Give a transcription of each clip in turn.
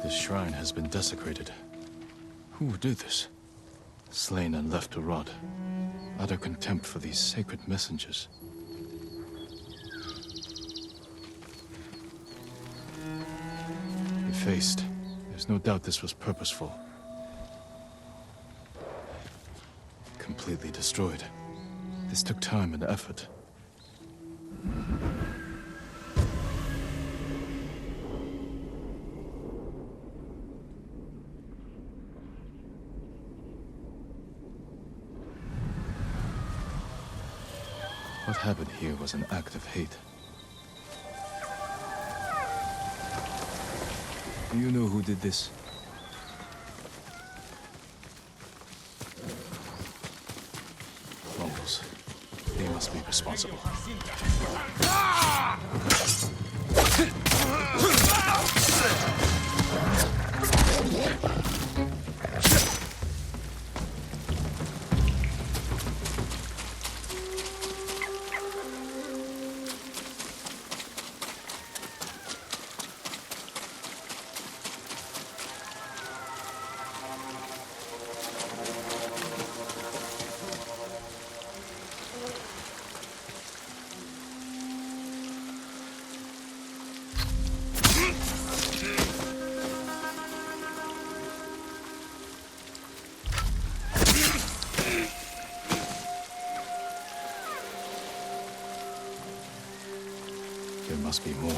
This shrine has been desecrated. Who would do this? Slain and left to rot. Utter contempt for these sacred messengers. Effaced. There's no doubt this was purposeful. Completely destroyed. This took time and effort. What happened here was an act of hate. Do you know who did this? Mongols. They must be responsible. There must be more.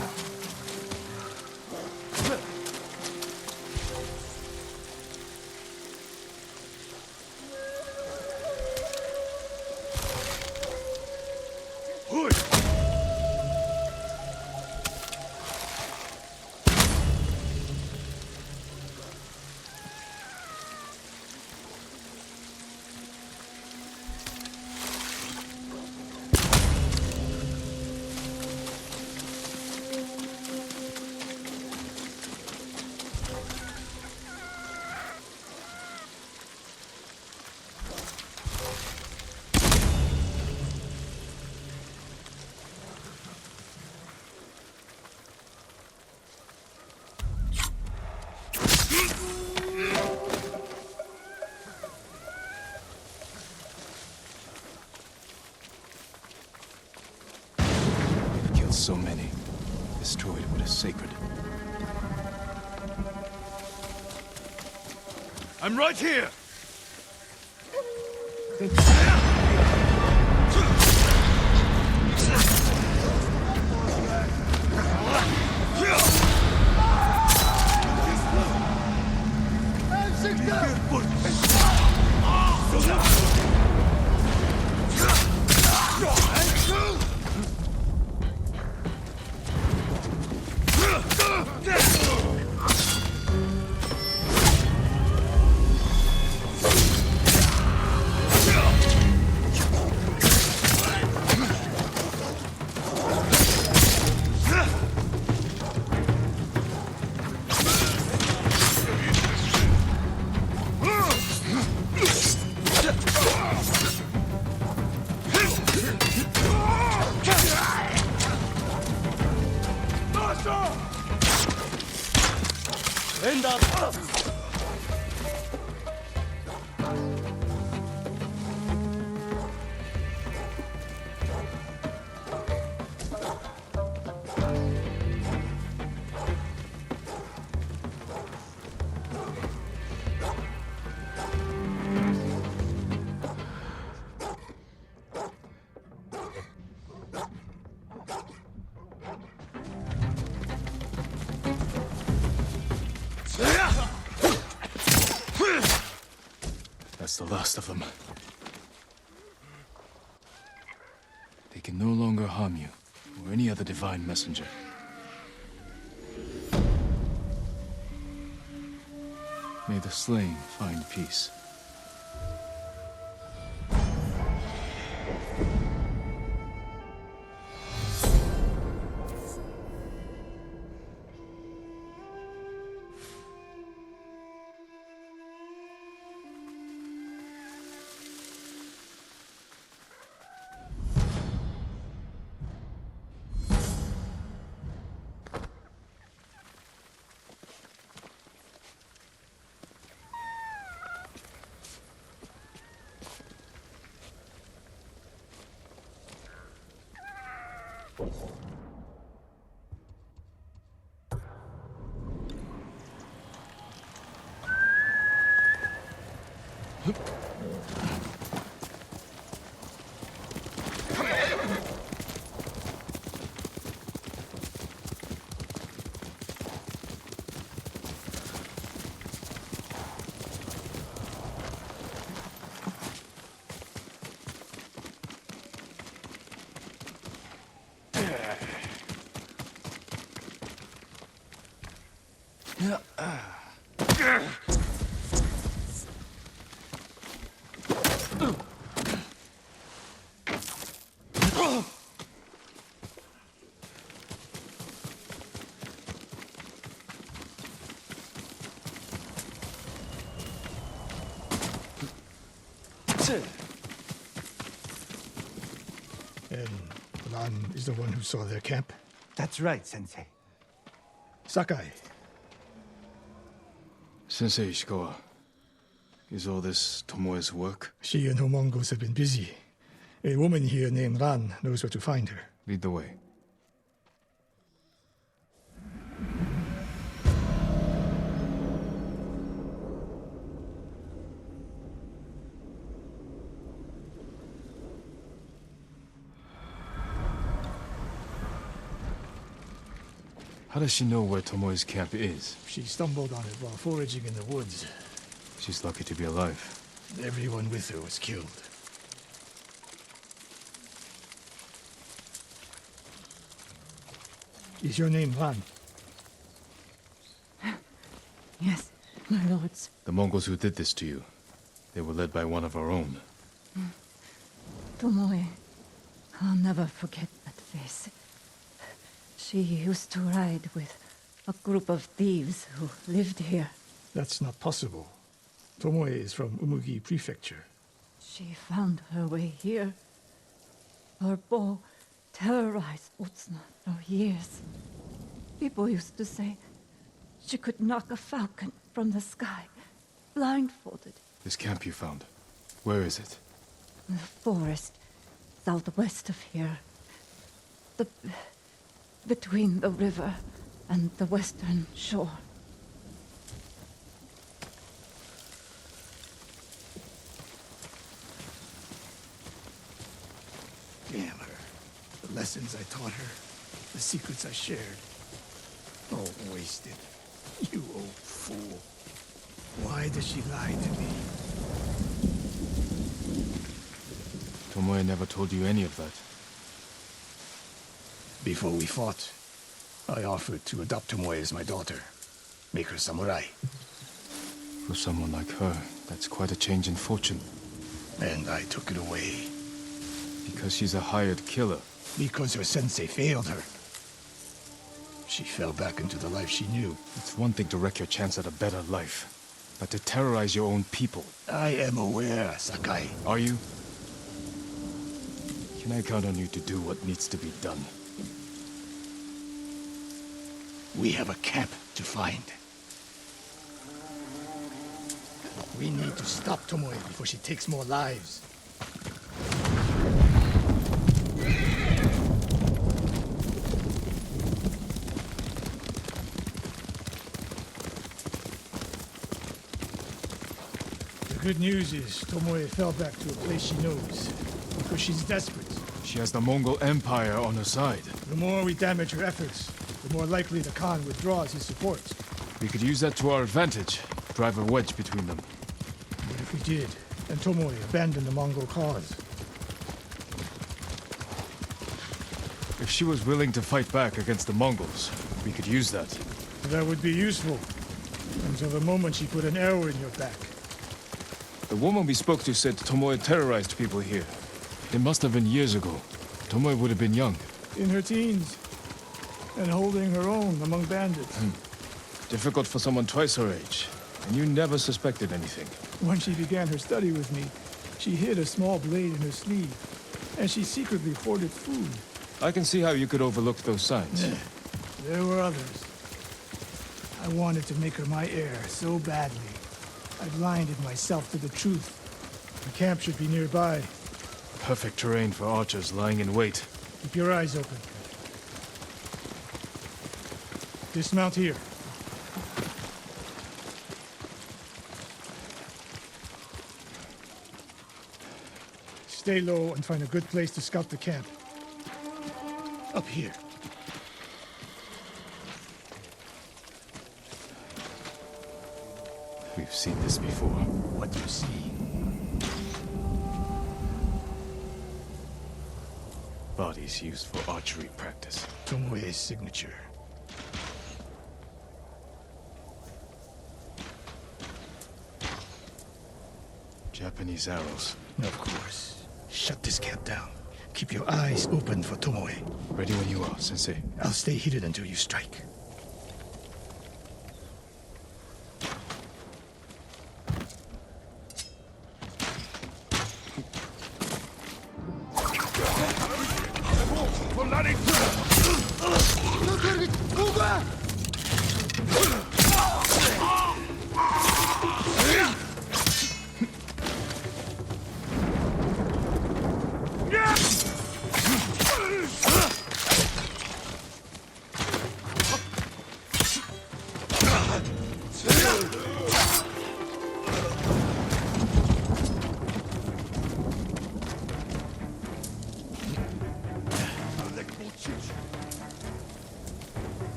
So many, destroyed what is sacred. I'm right here! That's the last of them. They can no longer harm you, or any other divine messenger. May the slain find peace. And Lan is the one who saw their camp? That's right, Sensei. Sakai. Sensei Ishikawa, is all this Tomoe's work? She and her Mongols have been busy. A woman here named Ran knows where to find her. Lead the way. How does she know where Tomoe's camp is? She stumbled on it while foraging in the woods. She's lucky to be alive. Everyone with her was killed. Is your name Ran? Yes, my lords. The Mongols who did this to you, they were led by one of our own. Tomoe. I'll never forget that face. She used to ride with a group of thieves who lived here. That's not possible. Tomoe is from Umugi Prefecture. She found her way here. Her bow terrorized Utsuna for years. People used to say she could knock a falcon from the sky, blindfolded. This camp you found, where is it? The forest, southwest of here. Between the river and the western shore. Damn her. The lessons I taught her. The secrets I shared. All wasted. You old fool. Why does she lie to me? Tomoe never told you any of that. Before we fought, I offered to adopt Tomoe as my daughter. Make her samurai. For someone like her, that's quite a change in fortune. And I took it away. Because she's a hired killer. Because her sensei failed her. She fell back into the life she knew. It's one thing to wreck your chance at a better life, but to terrorize your own people. I am aware, Sakai. Are you? Can I count on you to do what needs to be done? We have a camp to find. We need to stop Tomoe before she takes more lives. The good news is Tomoe fell back to a place she knows, because she's desperate. She has the Mongol Empire on her side. The more we damage her efforts, the more likely the Khan withdraws his support. We could use that to our advantage. Drive a wedge between them. What if we did, and Tomoe abandoned the Mongol cause? If she was willing to fight back against the Mongols, we could use that. That would be useful, until the moment she put an arrow in your back. The woman we spoke to said Tomoe terrorized people here. It must have been years ago. Tomoe would have been young. In her teens, and holding her own among bandits. Difficult for someone twice her age. And you never suspected anything. When she began her study with me, she hid a small blade in her sleeve, and she secretly hoarded food. I can see how you could overlook those signs. There were others. I wanted to make her my heir so badly. I blinded myself to the truth. The camp should be nearby. Perfect terrain for archers lying in wait. Keep your eyes open. Dismount here. Stay low and find a good place to scout the camp. Up here. We've seen this before. What do you see? Bodies used for archery practice. Tomoe's signature. Japanese arrows. Of course. Shut this camp down. Keep your eyes open for Tomoe. Ready when you are, Sensei. I'll stay heated until you strike.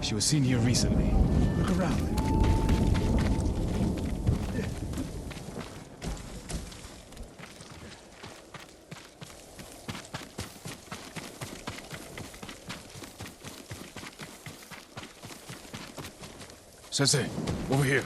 She was seen here recently. Look around. Sensei, over here.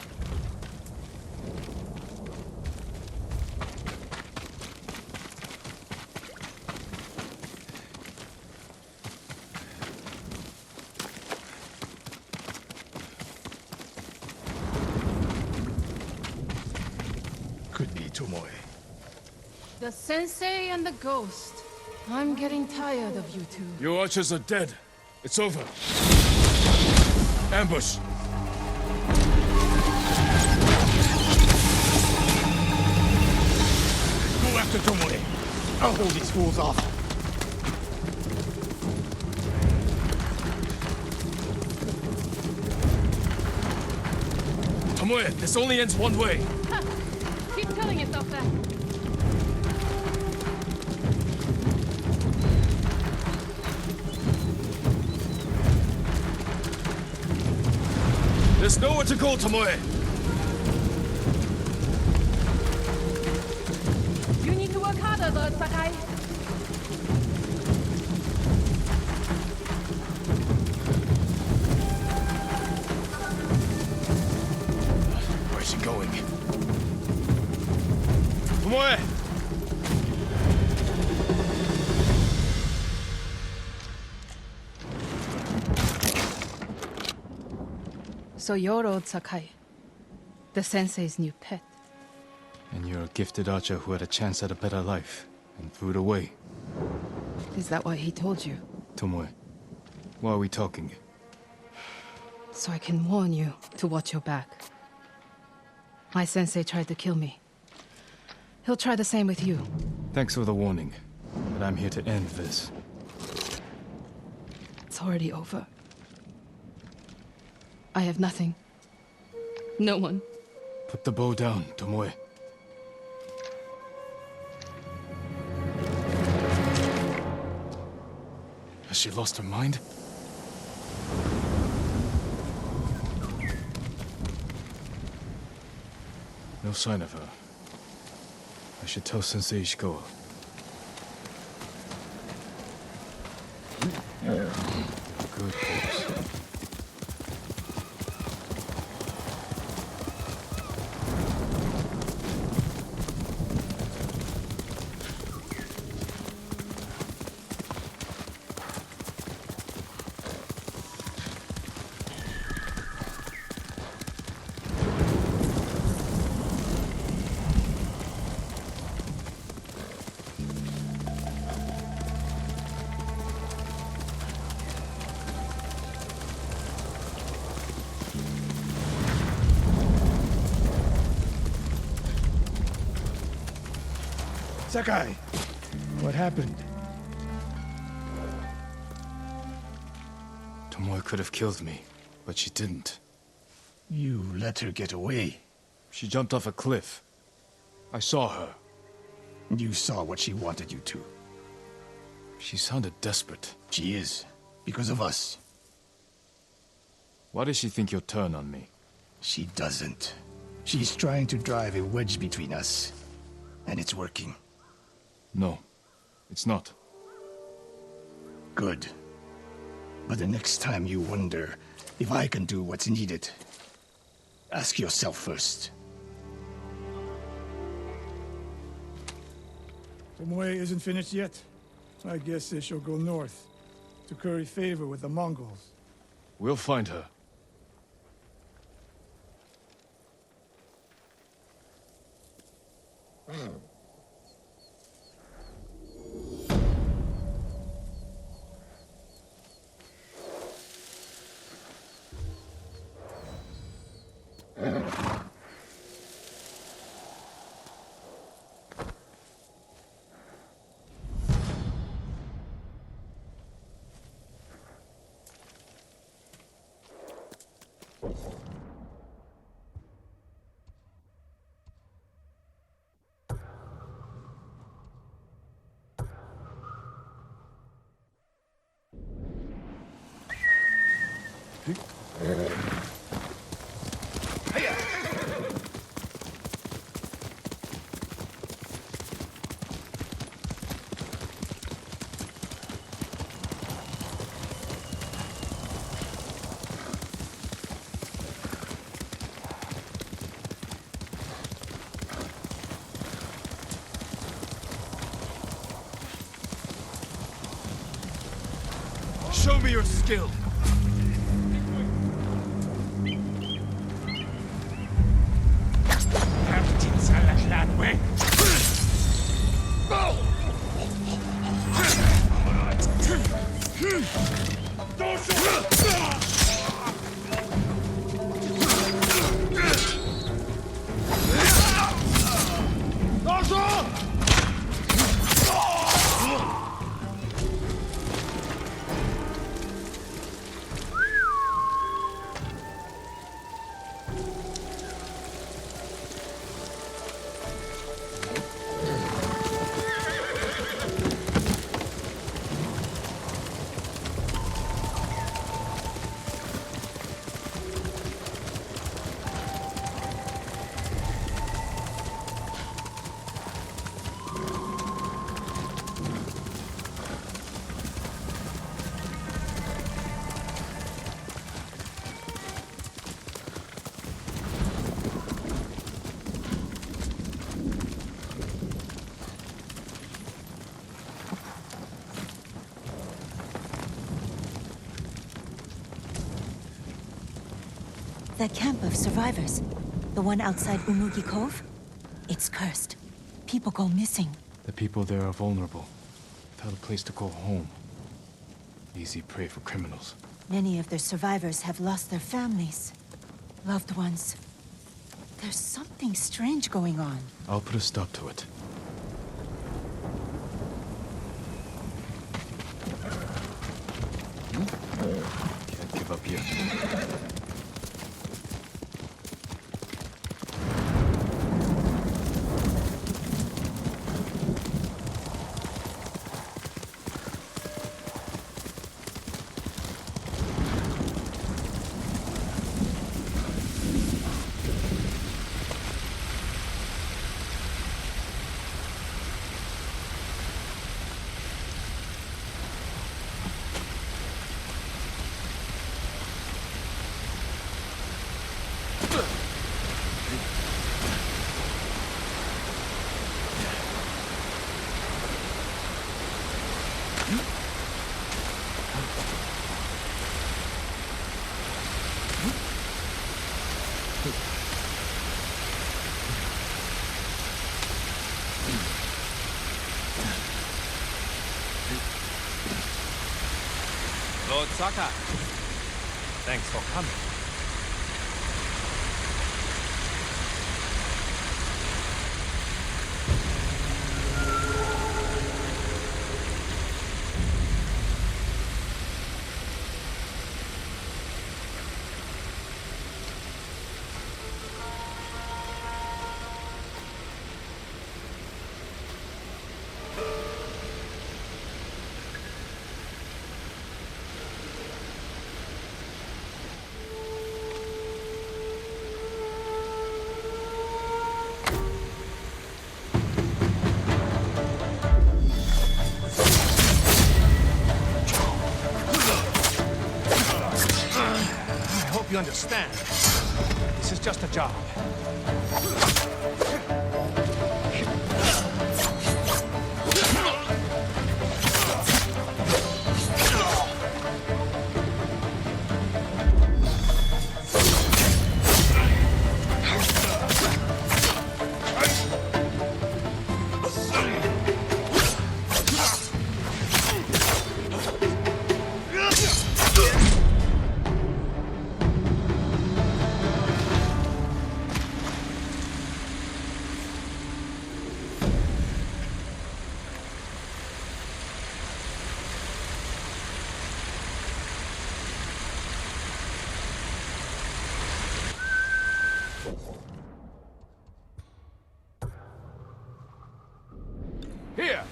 Could be Tomoe. The sensei and the ghost. I'm getting tired of you two. Your archers are dead. It's over. Ambush! Go after Tomoe. I'll hold these fools off. Tomoe, this only ends one way. Ha! Keep telling yourself that. There's nowhere to go, Tomoe. You need to work harder, Lord Sakai. Where's she going? Tomoe! So you're old Sakai, the sensei's new pet. And you're a gifted archer who had a chance at a better life and threw it away. Is that what he told you? Tomoe, why are we talking? So I can warn you to watch your back. My sensei tried to kill me. He'll try the same with you. Thanks for the warning, but I'm here to end this. It's already over. I have nothing. No one Put the bow down, Tomoe. Has she lost her mind? No sign of her. I should tell Sensei Ishikawa. Good horse. Sakai, what happened? Tomoe could have killed me, but she didn't. You let her get away. She jumped off a cliff. I saw her. You saw what she wanted you to. She sounded desperate. She is, because of us. Why does she think you'll turn on me? She doesn't. She's trying to drive a wedge between us. And it's working. No, it's not. Good. But the next time you wonder if I can do what's needed, ask yourself first. Tomoe isn't finished yet. I guess she'll go north to curry favor with the Mongols. We'll find her. Show me your skill! That camp of survivors, the one outside Umugi Cove, it's cursed. People go missing. The people there are vulnerable, without a place to call home. Easy prey for criminals. Many of their survivors have lost their families, loved ones. There's something strange going on. I'll put a stop to it. Can't give up yet. Lord Saka, thanks for coming. I hope you understand. This is just a job. Here!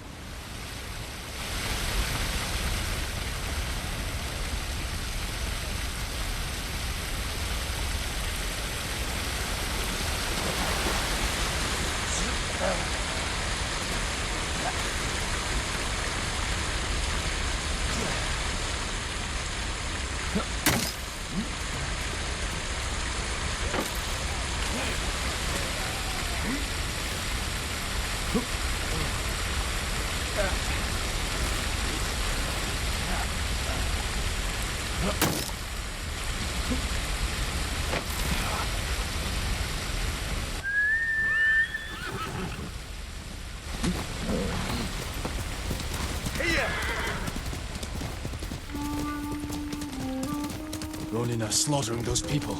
Ronin are slaughtering those people.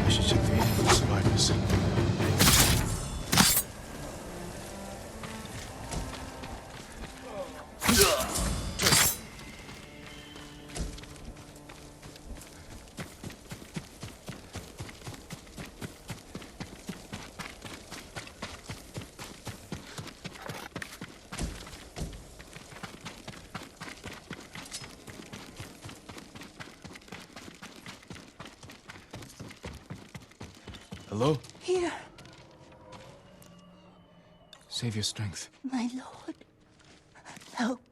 I should check the inn for the survivors. Hello? Here, Save your strength. my lord. Help.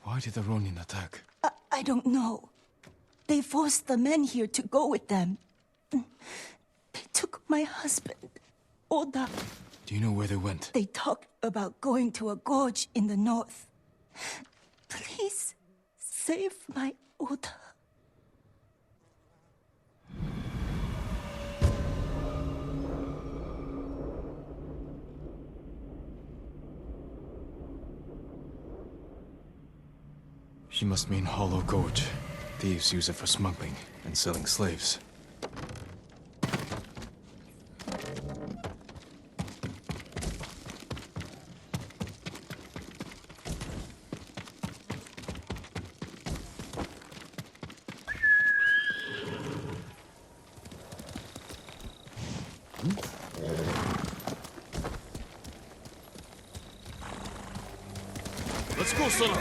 Why did the Ronin attack? I don't know. They forced the men here to go with them. They took my husband, Oda. Do you know where they went? They talked about going to a gorge in the north. Please, save my Oda. She must mean Hollow Gorge. Thieves use it for smuggling and selling slaves. Let's go, son.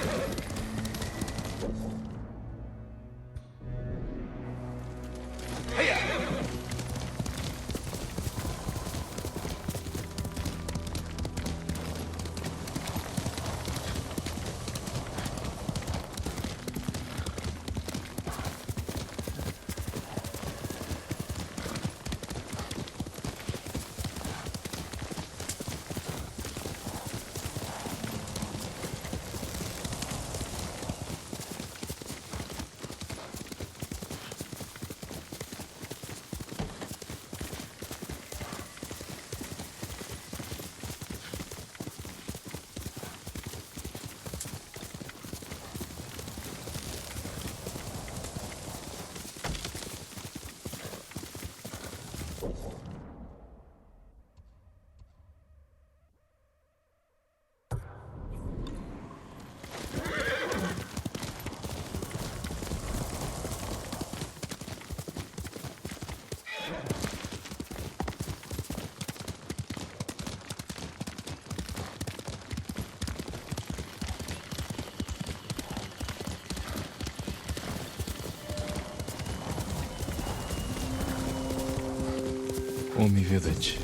Omi village.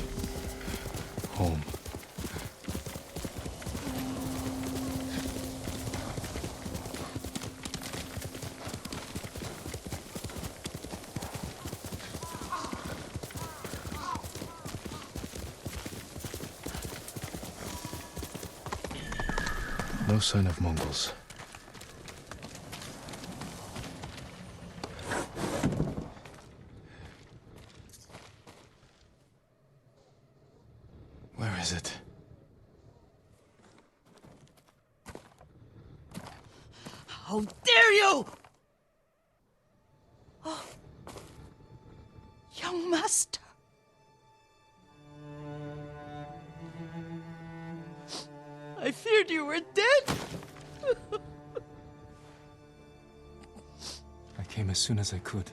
Home. No sign of Mongols. Where is it? How dare you! Oh, young master. I feared you were dead. I came as soon as I could.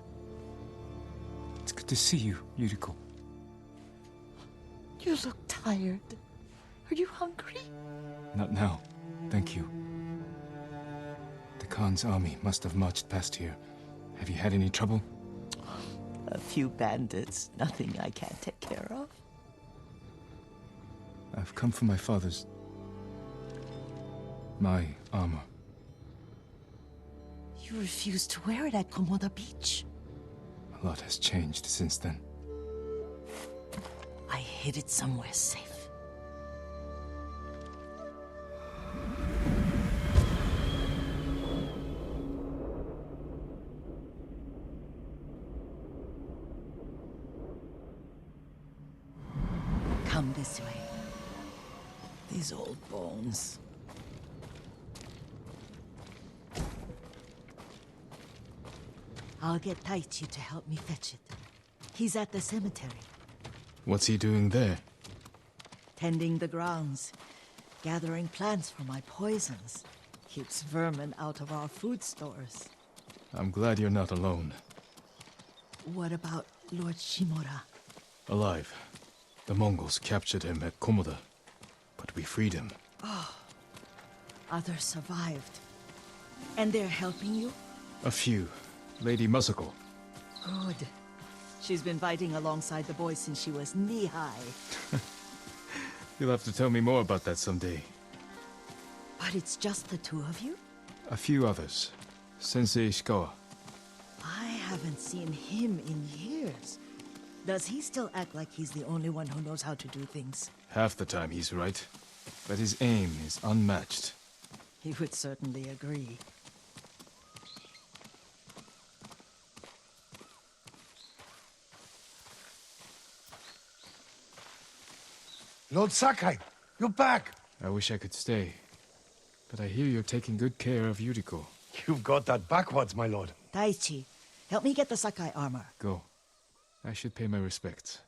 It's good to see you, Yuriko. You look tired. Are you hungry? Not now. Thank you. The Khan's army must have marched past here. Have you had any trouble? A few bandits. Nothing I can't take care of. I've come for my father's... my armor. You refused to wear it at Komoda Beach. A lot has changed since then. I hid it somewhere safe. Come this way. These old bones. I'll get Taichi to help me fetch it. He's at the cemetery. What's he doing there? Tending the grounds. Gathering plants for my poisons. Keeps vermin out of our food stores. I'm glad you're not alone. What about Lord Shimura? Alive. The Mongols captured him at Komoda, but we freed him. Others survived. And they're helping you? A few. Lady Masako. Good. She's been fighting alongside the boys since she was knee-high. You'll have to tell me more about that someday. But it's just the two of you? A few others. Sensei Ishikawa. I haven't seen him in years. Does he still act like he's the only one who knows how to do things? Half the time he's right, but his aim is unmatched. He would certainly agree. Lord Sakai, you're back. I wish I could stay, but I hear you're taking good care of Yuriko. You've got that backwards, my lord. Daichi, help me get the Sakai armor. Go. I should pay my respects.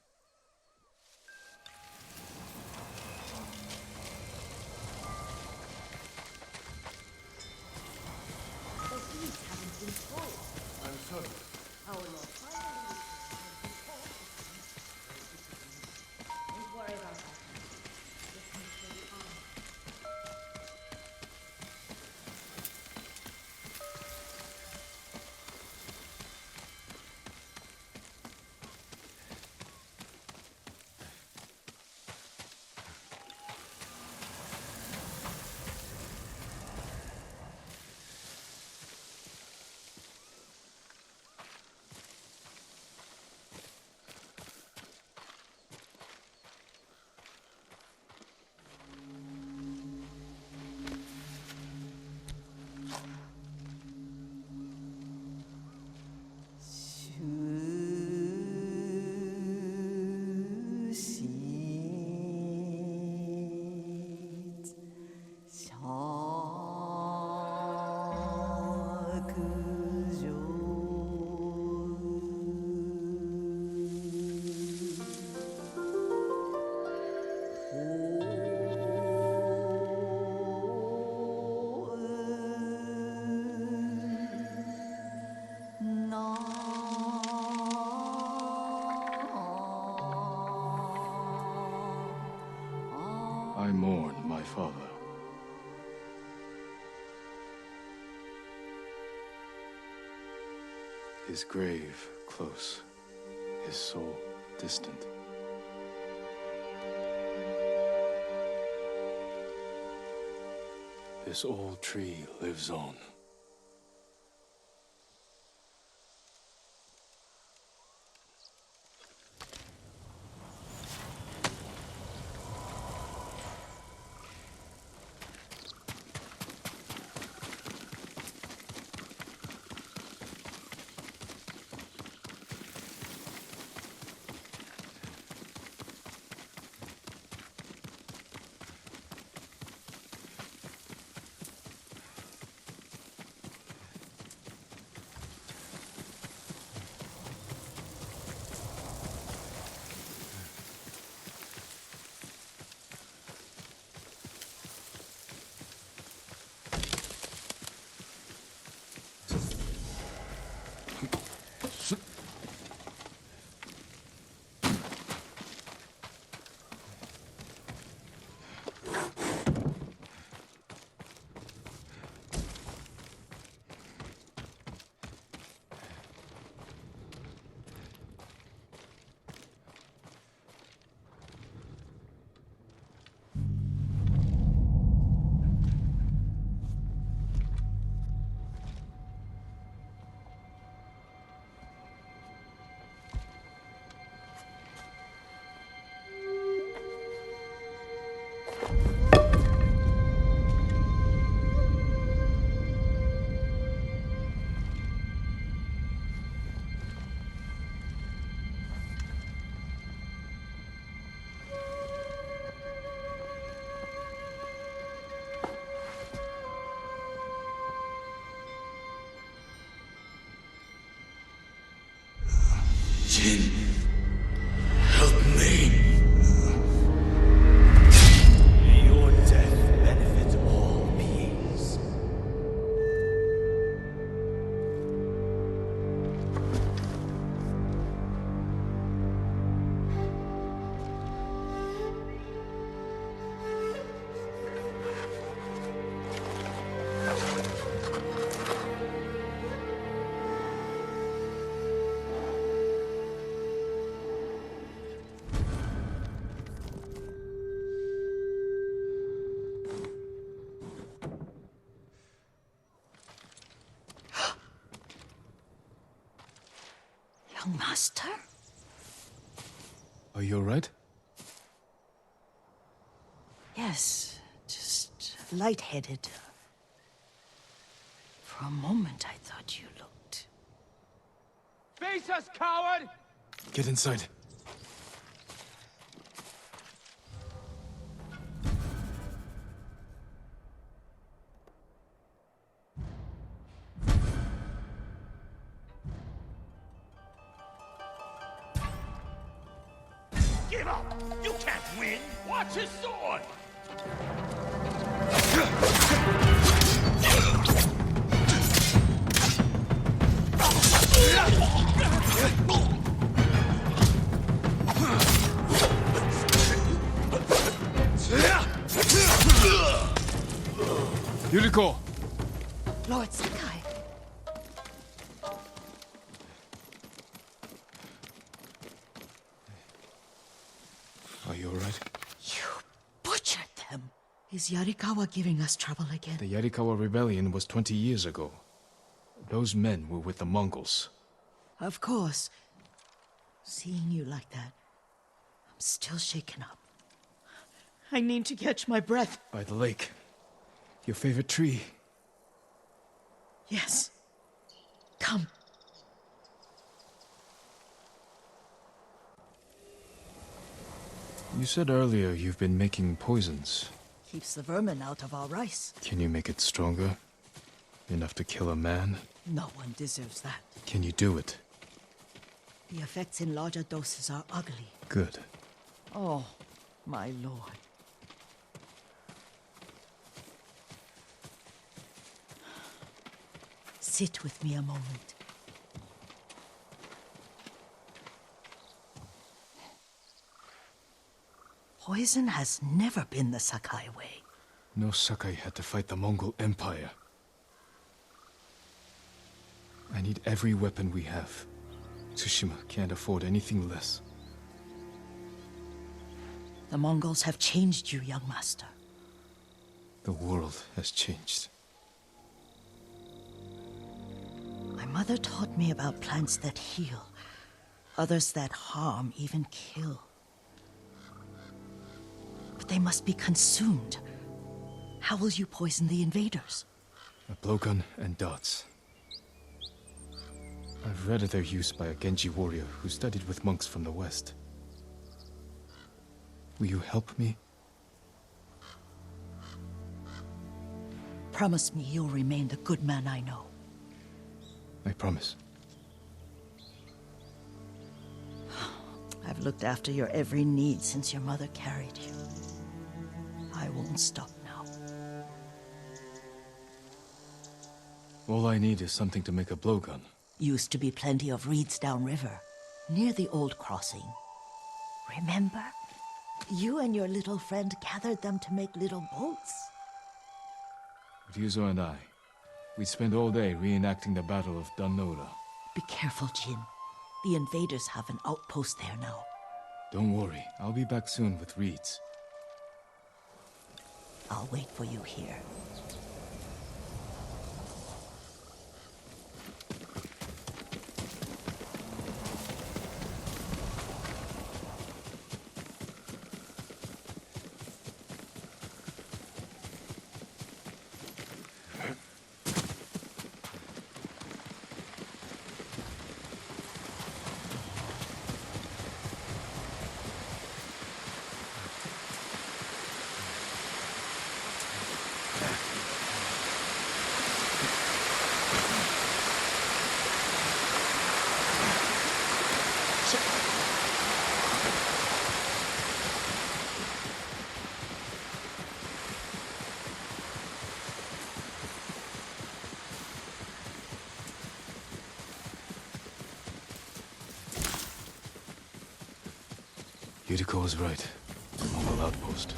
I mourn my father. His grave close, his soul distant. This old tree lives on. Jin, help me. May your death benefit all beings. Young master? Are you all right? Yes, just lightheaded. For a moment, I thought you looked... Face us, coward! Get inside. give up! You can't win! Watch his sword! Yuriko! Lord Sakai. Are you alright? You butchered them. Is Yarikawa giving us trouble again? The Yarikawa rebellion was 20 years ago. Those men were with the Mongols. Of course. Seeing you like that, I'm still shaken up. I need to catch my breath. By the lake. Your favorite tree. Yes. Come. You said earlier you've been making poisons. Keeps the vermin out of our rice. Can you make it stronger? Enough to kill a man? No one deserves that. Can you do it? The effects in larger doses are ugly. Good. Oh, my lord. Sit with me a moment. Poison has never been the Sakai way. No Sakai had to fight the Mongol Empire. I need every weapon we have. Tsushima can't afford anything less. The Mongols have changed you, young master. The world has changed. My mother taught me about plants that heal, others that harm, even kill. But they must be consumed. How will you poison the invaders? A blowgun and darts. I've read of their use by a Genji warrior who studied with monks from the west. Will you help me? Promise me you'll remain the good man I know. I promise. I've looked after your every need since your mother carried you. I won't stop now. All I need is something to make a blowgun. Used to be plenty of reeds downriver, near the old crossing. Remember? You and your little friend gathered them to make little boats. Ryuzo and I, we'd spend all day reenacting the Battle of Danora. Be careful, Jin. The invaders have an outpost there now. Don't worry, I'll be back soon with reeds. I'll wait for you here. Yuriko was right. Mongol outpost.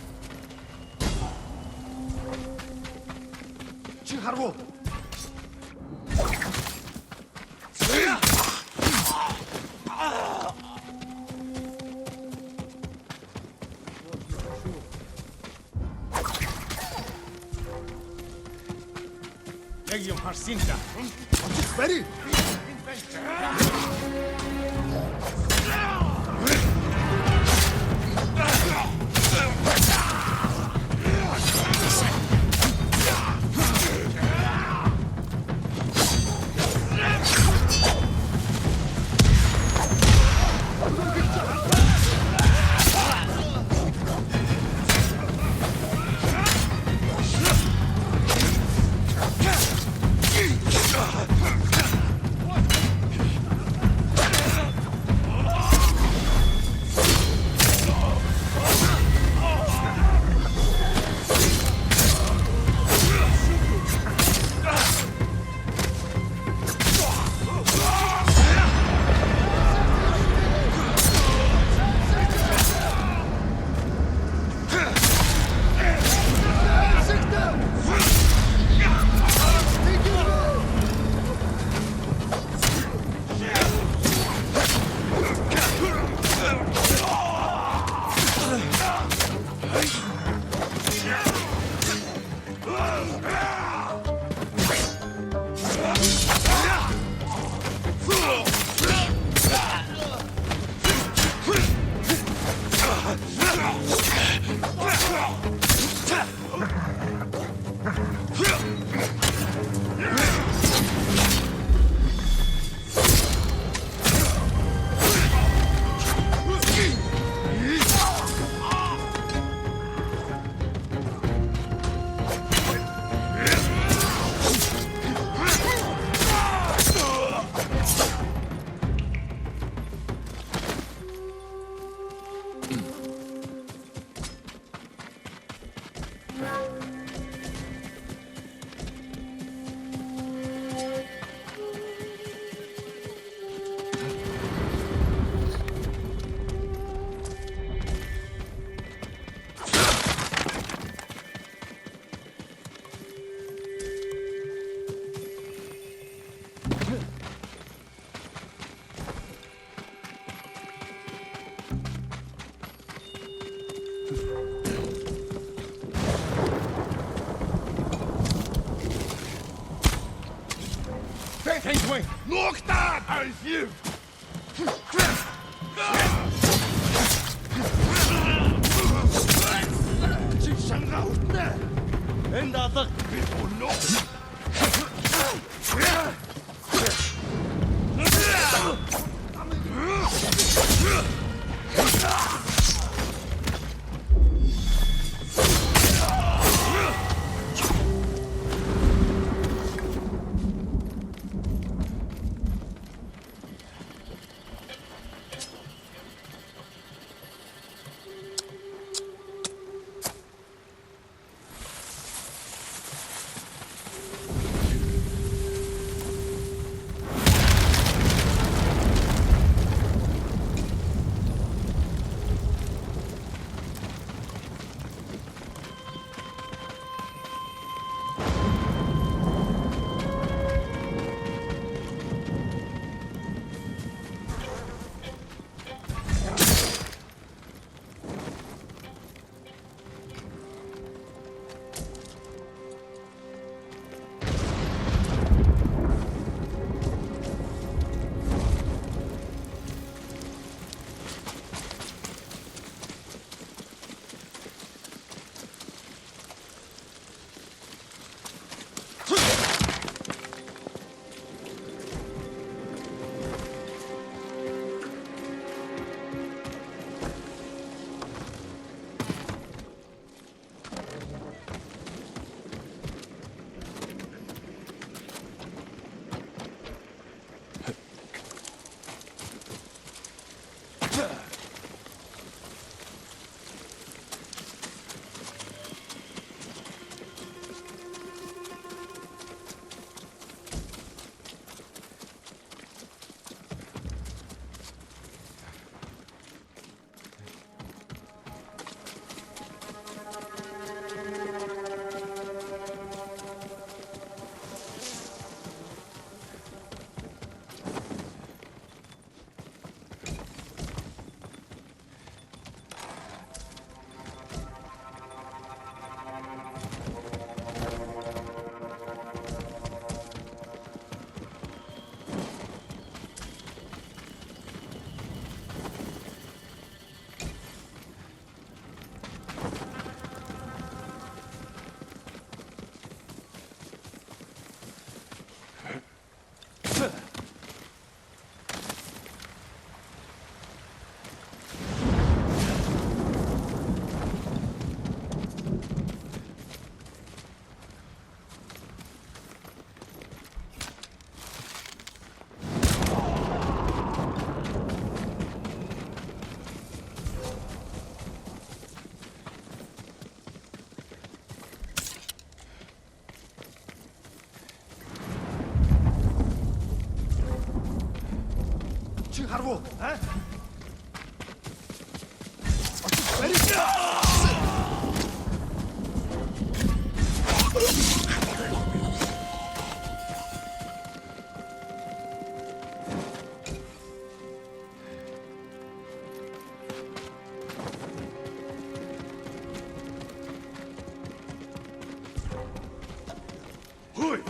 Chiharu! Legion Harsinta. Ready? As you! 하라고, 에? 호이!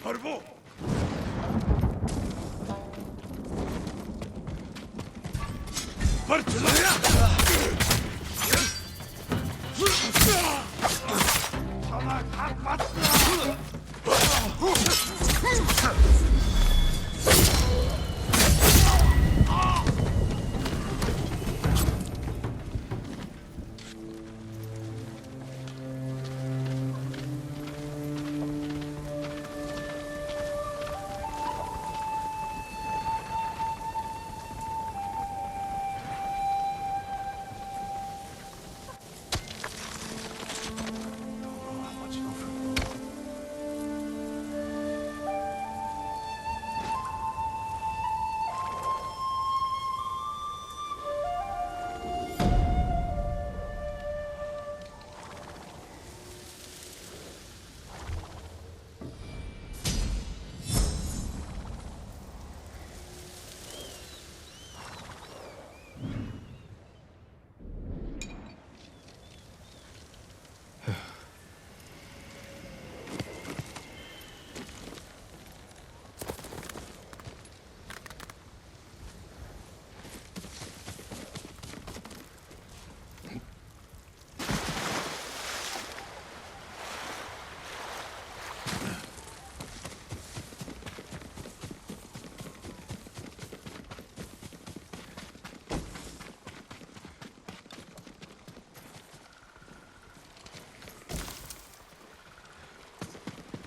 하르보!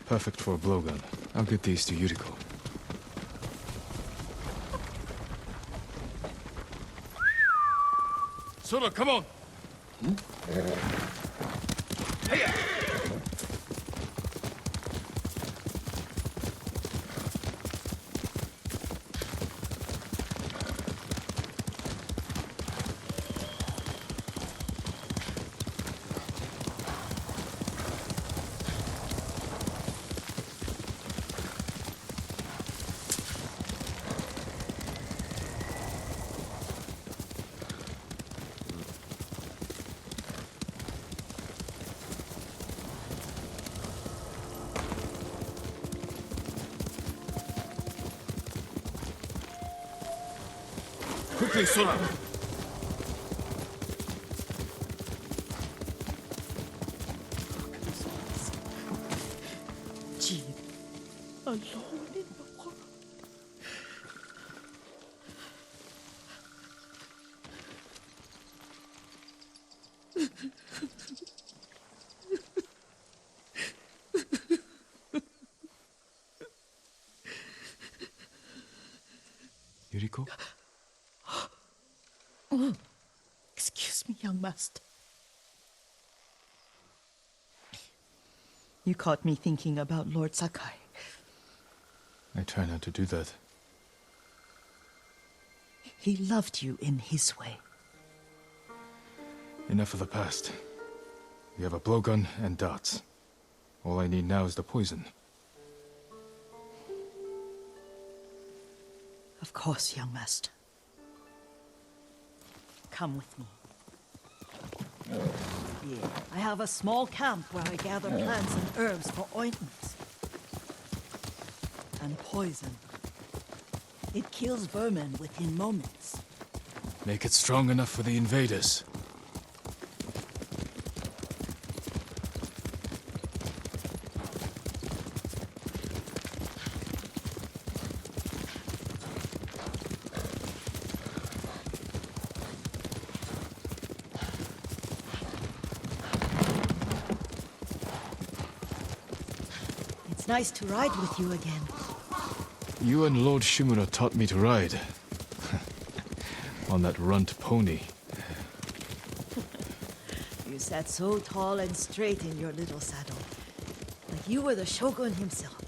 Perfect for a blowgun. I'll get these to Yuriko. Sora, come on! Quickly, Sora! Jean, alone in the world. Yuriko? Excuse me, young master. You caught me thinking about Lord Sakai. I try not to do that. He loved you in his way. Enough of the past. We have a blowgun and darts. All I need now is the poison. Of course, young master. Come with me. Yeah, I have a small camp where I gather plants and herbs for ointments. And poison. It kills vermin within moments. Make it strong enough for the invaders. It's nice to ride with you again. You and Lord Shimura taught me to ride. On that runt pony. You sat so tall and straight in your little saddle. Like you were the shogun himself.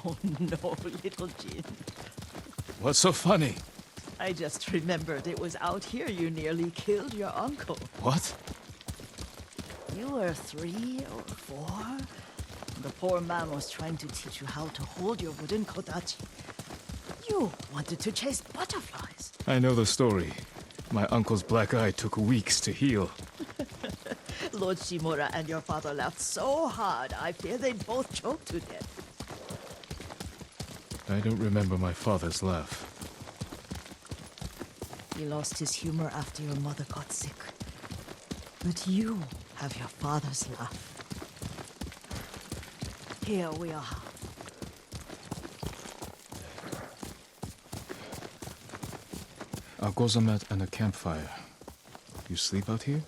Oh no, little Jin. What's so funny? I just remembered it was out here you nearly killed your uncle. What? You were 3 or 4. The poor man was trying to teach you how to hold your wooden kodachi. You wanted to chase butterflies. I know the story. My uncle's black eye took weeks to heal. Lord Shimura and your father laughed so hard, I fear they'd both choke to death. I don't remember my father's laugh. He lost his humor after your mother got sick. But you have your father's laugh. Here we are. A gozamat and a campfire. You sleep out here?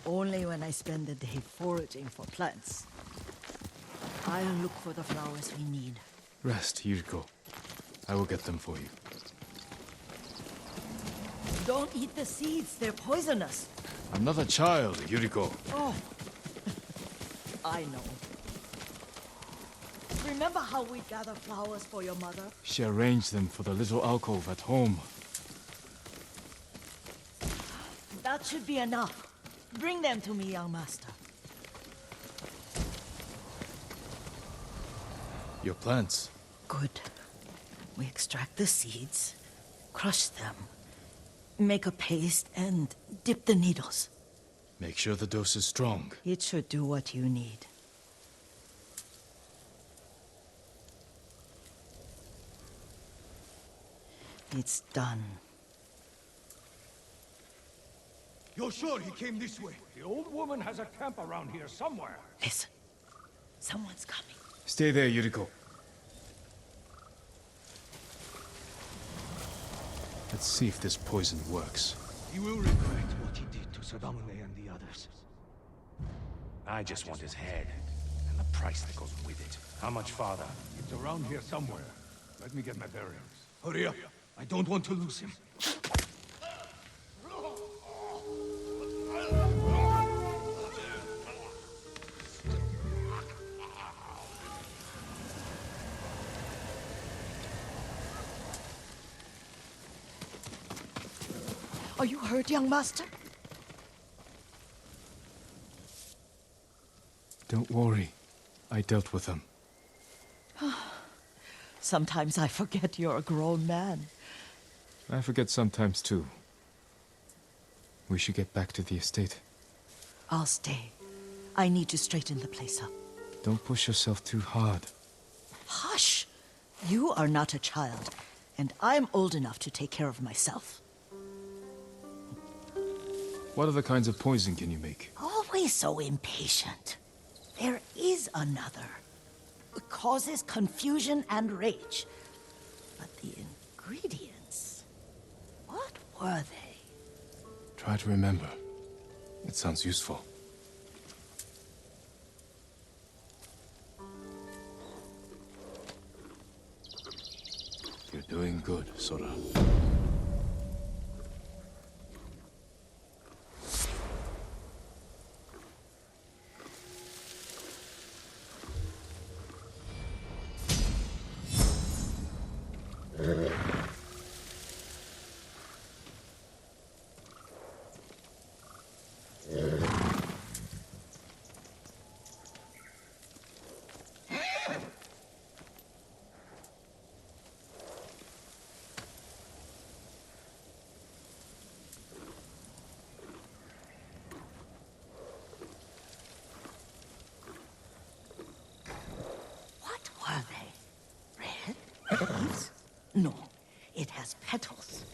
Only when I spend the day foraging for plants. I'll look for the flowers we need. Rest, Yuriko. I will get them for you. Don't eat the seeds, they're poisonous. I'm not a child, Yuriko. Oh, I know. Remember how we gather flowers for your mother? She arranged them for the little alcove at home. That should be enough. Bring them to me, young master. Your plants. Good. We extract the seeds, crush them, make a paste, and dip the needles. Make sure the dose is strong. It should do what you need. It's done. You're sure he came this way? The old woman has a camp around here somewhere. Listen. Someone's coming. Stay there, Yuriko. Let's see if this poison works. He will regret what he did to Sadamune and the others. I just want his head, and the price that goes with it. How much farther? It's around here somewhere. Let me get my bearings. Hurry up. I don't want to lose him. Are you hurt, young master? Don't worry. I dealt with them. Sometimes I forget you're a grown man. I forget sometimes too. We should get back to the estate. I'll stay. I need to straighten the place up. Don't push yourself too hard. Hush! You are not a child, and I'm old enough to take care of myself. What other kinds of poison can you make? Always so impatient. There is another. It causes confusion and rage. But the ingredients... what were they? Try to remember. It sounds useful. You're doing good, Sora. What were they? Red? Leaves? No, it has petals.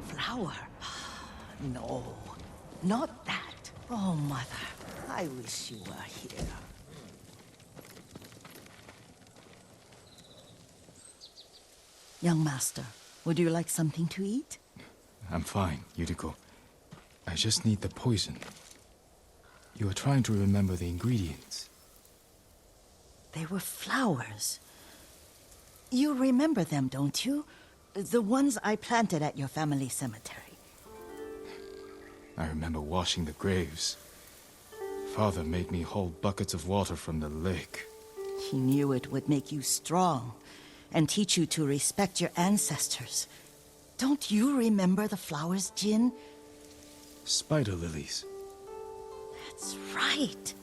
Flower? No, not that. Oh, Mother, I wish you were here. Young master, would you like something to eat? I'm fine, Yuriko. I just need the poison. You are trying to remember the ingredients. They were flowers. You remember them, don't you? The ones I planted at your family cemetery. I remember washing the graves. Father made me hold buckets of water from the lake. He knew it would make you strong and teach you to respect your ancestors. Don't you remember the flowers, Jin? Spider lilies. That's right.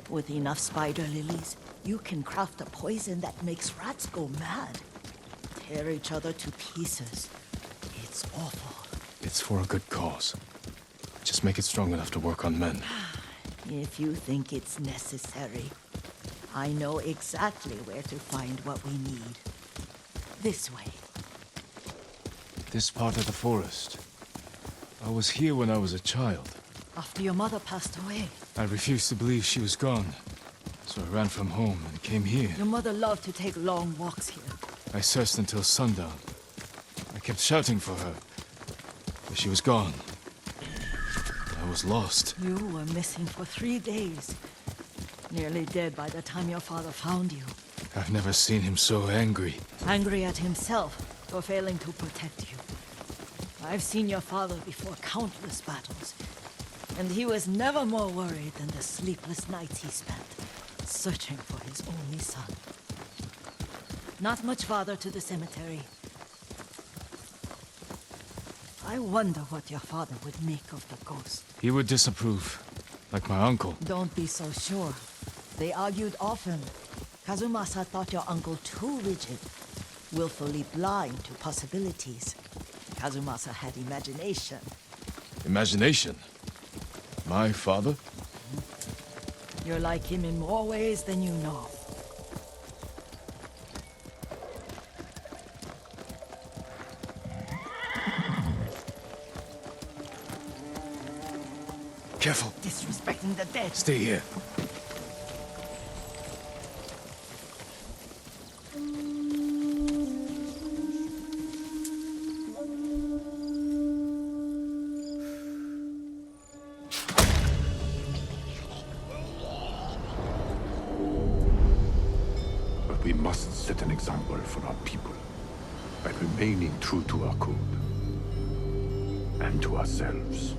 With enough spider lilies, you can craft a poison that makes rats go mad. Tear each other to pieces. It's awful. It's for a good cause. Just make it strong enough to work on men. If you think it's necessary, I know exactly where to find what we need. This way. This part of the forest. I was here when I was a child. After your mother passed away. I refused to believe she was gone. So I ran from home and came here. Your mother loved to take long walks here. I searched until sundown. I kept shouting for her. But she was gone. I was lost. You were missing for 3 days. Nearly dead by the time your father found you. I've never seen him so angry. Angry at himself for failing to protect you. I've seen your father before countless battles. And he was never more worried than the sleepless nights he spent searching for his only son. Not much farther to the cemetery. I wonder what your father would make of the ghost. He would disapprove, like my uncle. Don't be so sure. They argued often. Kazumasa thought your uncle too rigid, willfully blind to possibilities. Kazumasa had imagination. Imagination? My father? You're like him in more ways than you know. Careful. Disrespecting the dead. Stay here. But we must set an example for our people by remaining true to our code and to ourselves.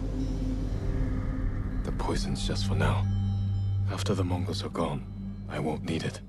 The poison's just for now. After the Mongols are gone, I won't need it.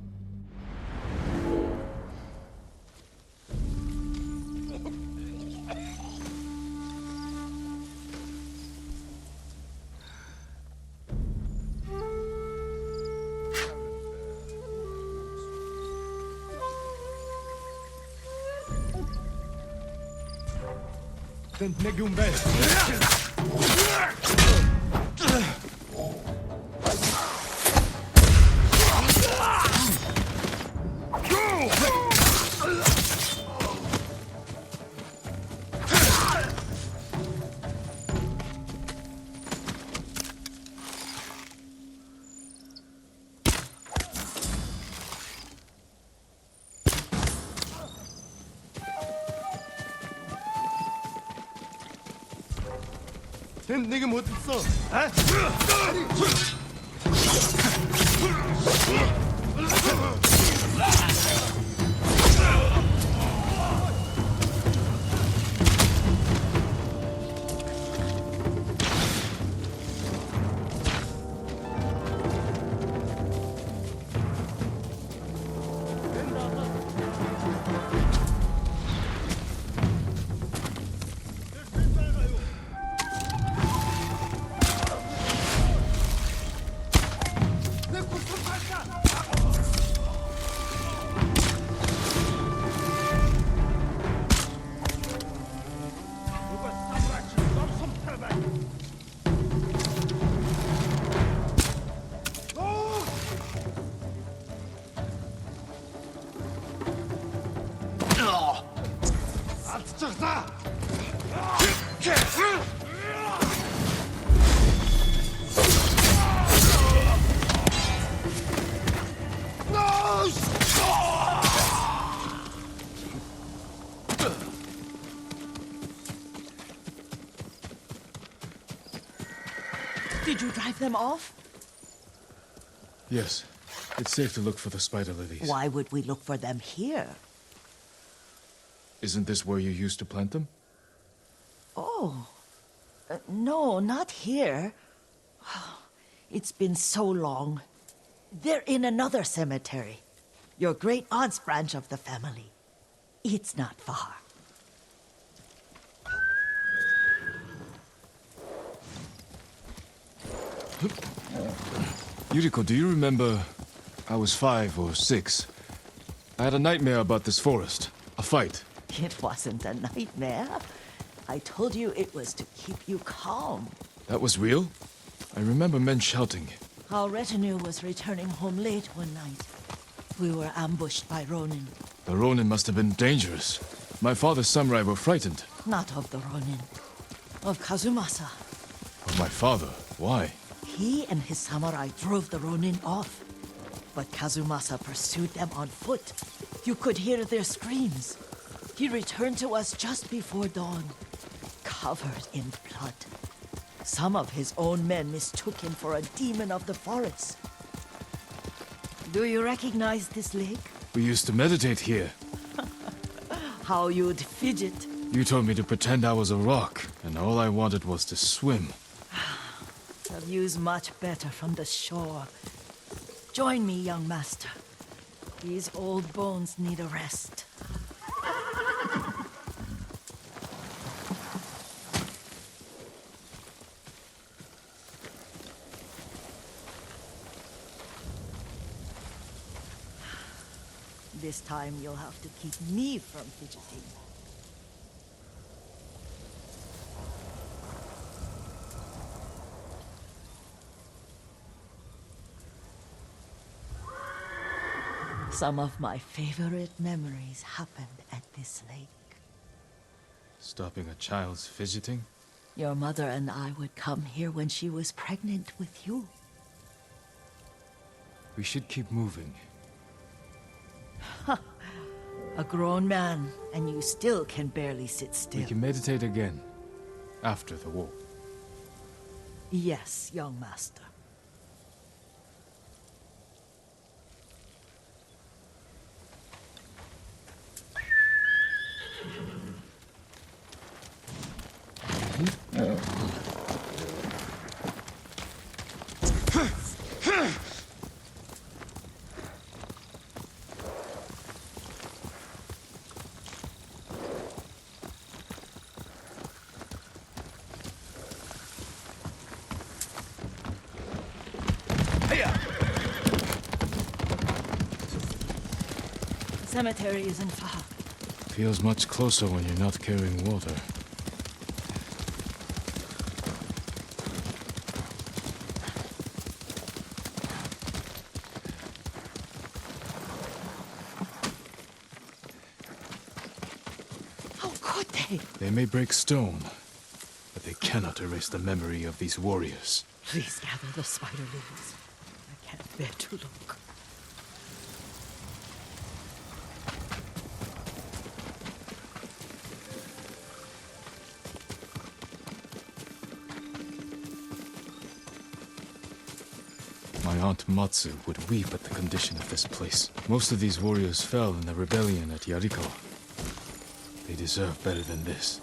내게 못 있어. 아? Did you drive them off? Yes. It's safe to look for the spider lilies. Why would we look for them here? Isn't this where you used to plant them? Oh. No, not here. It's been so long. They're in another cemetery. Your great-aunt's branch of the family. It's not far. Yuriko, do you remember... I was 5 or 6. I had a nightmare about this forest. A fight. It wasn't a nightmare. I told you it was to keep you calm. That was real? I remember men shouting. Our retinue was returning home late one night. We were ambushed by Ronin. The Ronin must have been dangerous. My father's samurai were frightened. Not of the Ronin. Of Kazumasa. Of my father? Why? He and his samurai drove the Ronin off. But Kazumasa pursued them on foot. You could hear their screams. He returned to us just before dawn, covered in blood. Some of his own men mistook him for a demon of the forest. Do you recognize this lake? We used to meditate here. How you'd fidget. You told me to pretend I was a rock, and all I wanted was to swim. The view's much better from the shore. Join me, young master. These old bones need a rest. this time you'll have to keep me from fidgeting. Some of my favorite memories happened at this lake. Stopping a child's fidgeting? Your mother and I would come here when she was pregnant with you. We should keep moving. A grown man, and you still can barely sit still. We can meditate again. After the war. Yes, young master. Cemetery isn't far. Feels much closer when you're not carrying water. How could they? They may break stone, but they cannot erase the memory of these warriors. Please gather the spider lilies. I can't bear to look. My aunt Matsu would weep at the condition of this place. Most of these warriors fell in the rebellion at Yuriko. They deserve better than this.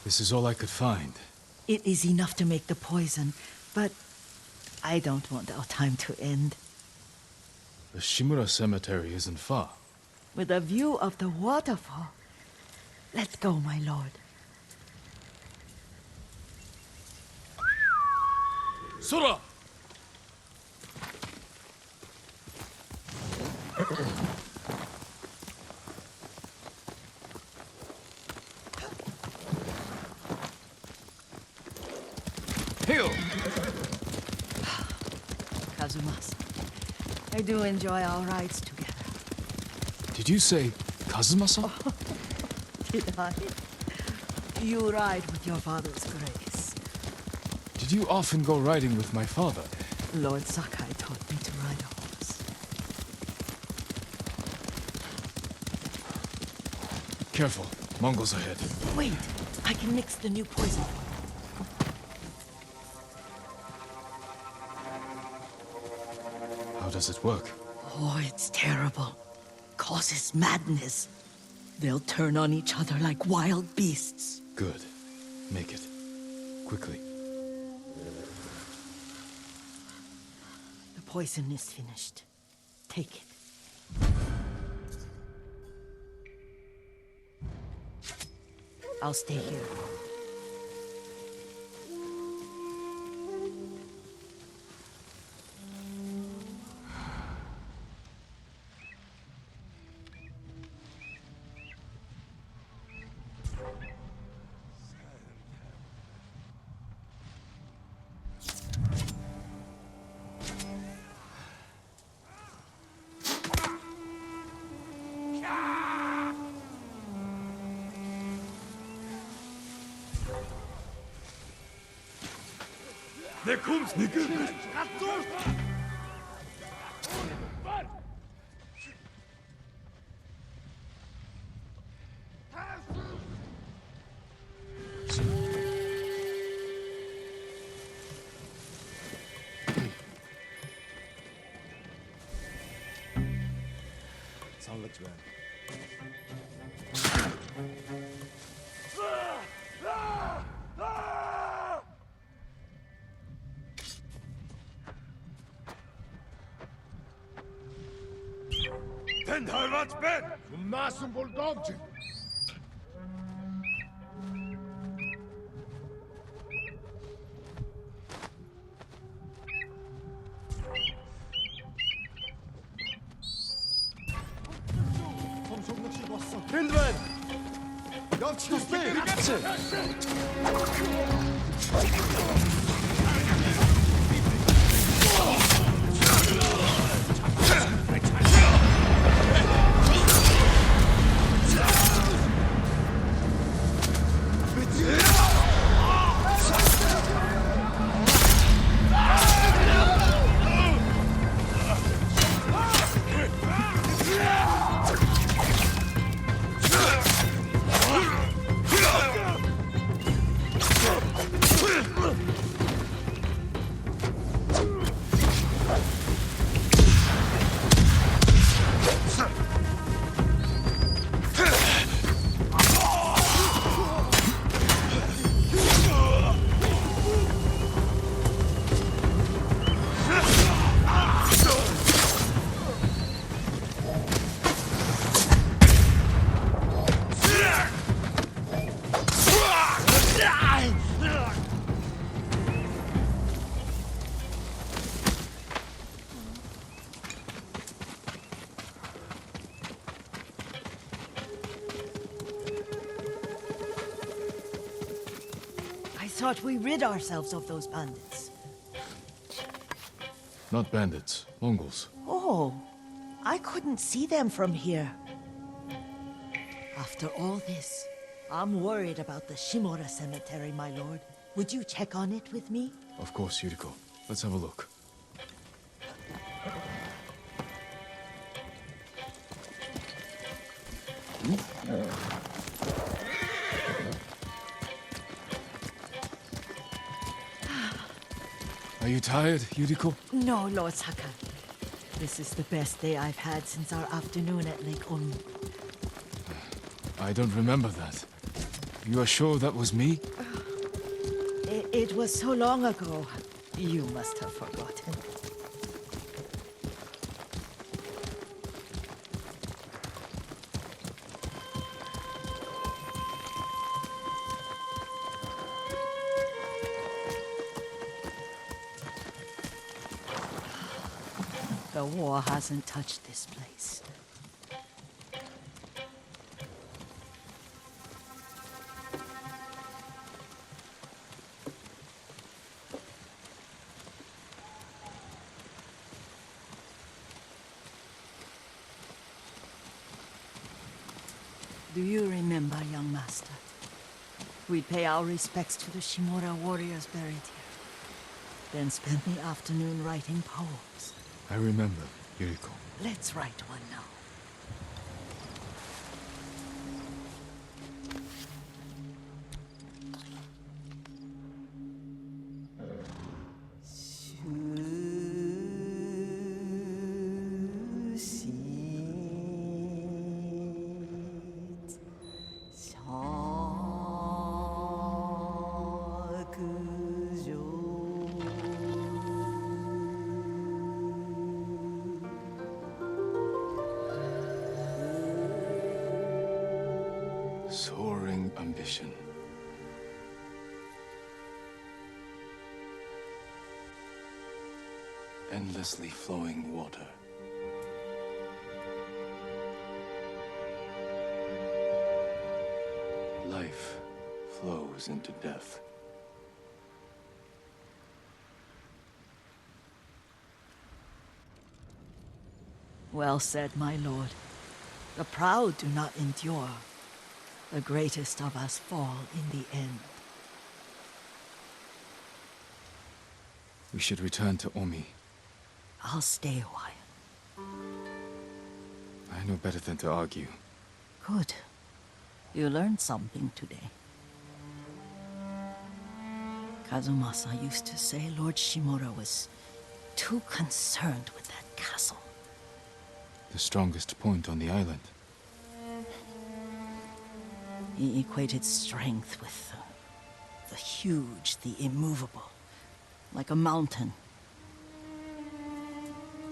This is all I could find. It is enough to make the poison, but I don't want our time to end. The Shimura Cemetery isn't far. With a view of the waterfall. Let's go, my lord. Sora! Hill! Kazumasa, I do enjoy our rides together. Did you say Kazumasa? Did I? You ride with your father's grace. Did you often go riding with my father? Lord Sakai taught me to ride a horse. Careful, Mongols ahead. Wait, I can mix the new poison. How does it work? Oh, it's terrible. Causes madness. They'll turn on each other like wild beasts. Good. Make it. Quickly. The poison is finished. Take it. I'll stay here. There comes Nigga! Sound looks bad. Ten harvat ben! Nasıl bulgomci? Hindwen! Javčku spij! Rikapče! I thought we rid ourselves of those bandits. Not bandits, Mongols. Oh, I couldn't see them from here. After all this, I'm worried about the Shimura cemetery, my lord. Would you check on it with me? Of course, Yuriko. Let's have a look. Are you tired, Yuriko? No, Lord Saka. This is the best day I've had since our afternoon at Lake Omi. I don't remember that. You are sure that was me? It was so long ago. You must have forgotten. The war hasn't touched this place. Do you remember, young master? We'd pay our respects to the Shimura warriors buried here. Then spend the afternoon writing poems. I remember, Yuriko. Let's write one now. Soaring ambition. Endlessly flowing water. Life flows into death. Well said, my lord. The proud do not endure. The greatest of us fall in the end. We should return to Omi. I'll stay a while. I know better than to argue. Good. You learned something today. Kazumasa used to say Lord Shimura was too concerned with that castle. The strongest point on the island. He equated strength with the huge, the immovable, like a mountain.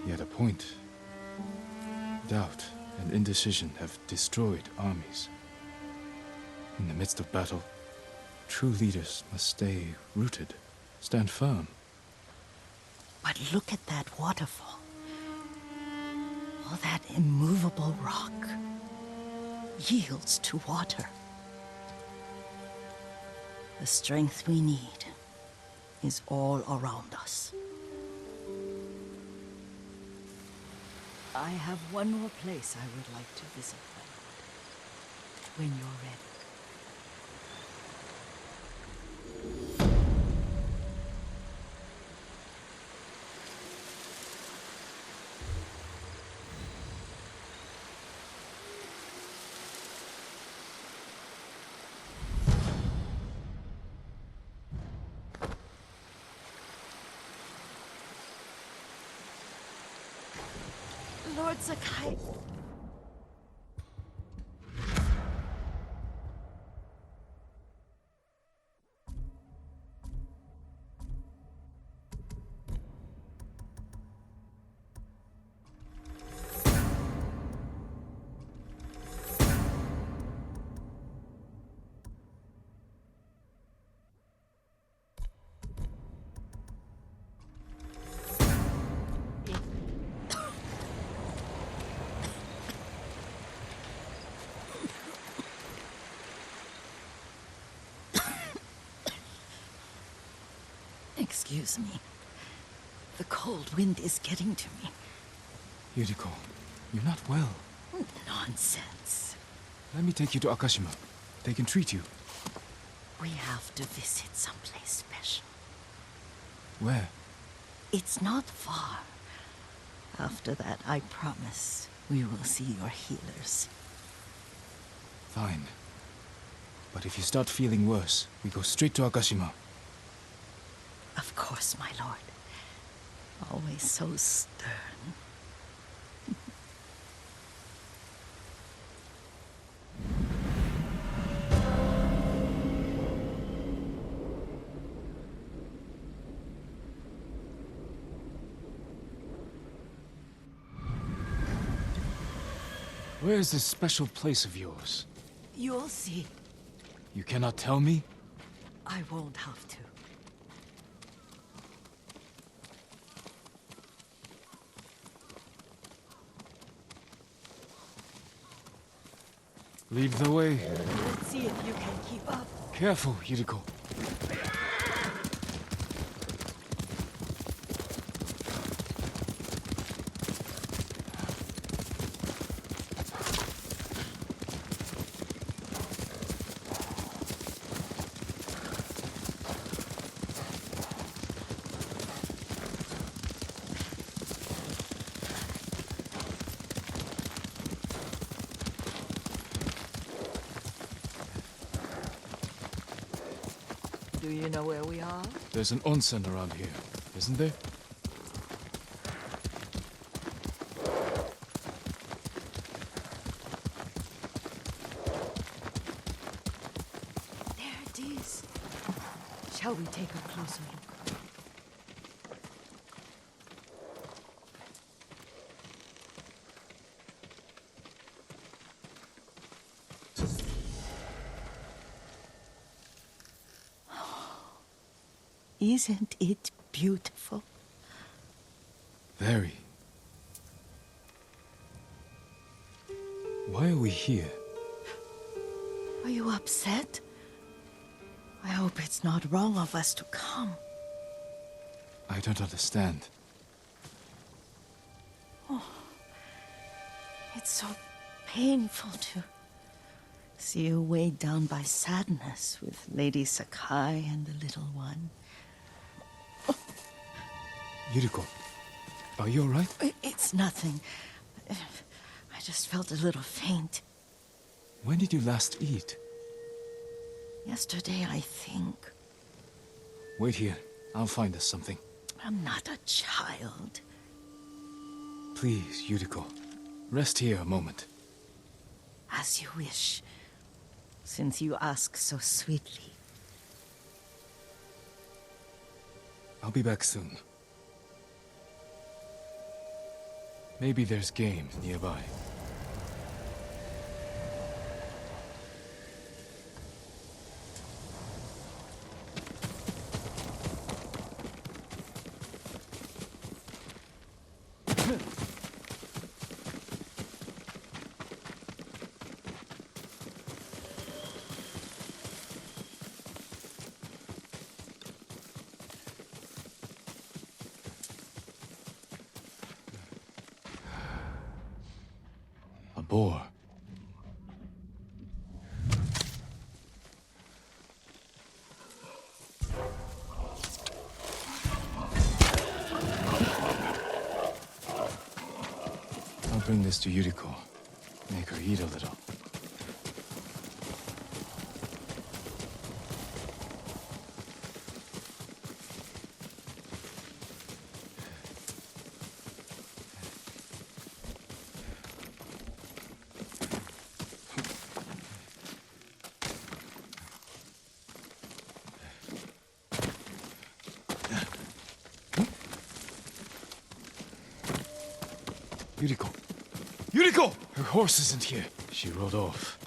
He had a point. Doubt and indecision have destroyed armies. In the midst of battle, true leaders must stay rooted, stand firm. But look at that waterfall. All that immovable rock yields to water. The strength we need is all around us. I have one more place I would like to visit, my lord. When you're ready. Lord Sakai. Excuse me. The cold wind is getting to me. Yuriko, you're not well. Nonsense. Let me take you to Akashima. They can treat you. We have to visit someplace special. Where? It's not far. After that, I promise we will see your healers. Fine. But if you start feeling worse, we go straight to Akashima. Of course, my lord. Always so stern. Where is this special place of yours? You'll see. You cannot tell me? I won't have to. Lead the way. Let's see if you can keep up. Careful, Yuriko. Do you know where we are? There's an onsen around here, isn't there? There it is. Shall we take a closer look? Isn't it beautiful? Very. Why are we here? Are you upset? I hope it's not wrong of us to come. I don't understand. It's so painful to see you weighed down by sadness with Lady Sakai and the little one. Yuriko, are you alright? It's nothing. I just felt a little faint. When did you last eat? Yesterday, I think. Wait here. I'll find us something. I'm not a child. Please, Yuriko. Rest here a moment. As you wish, since you ask so sweetly. I'll be back soon. Maybe there's game nearby. boar. I'll bring this to Yuriko. Make her eat a little. Yuriko! Yuriko! Her horse isn't here. She rode off.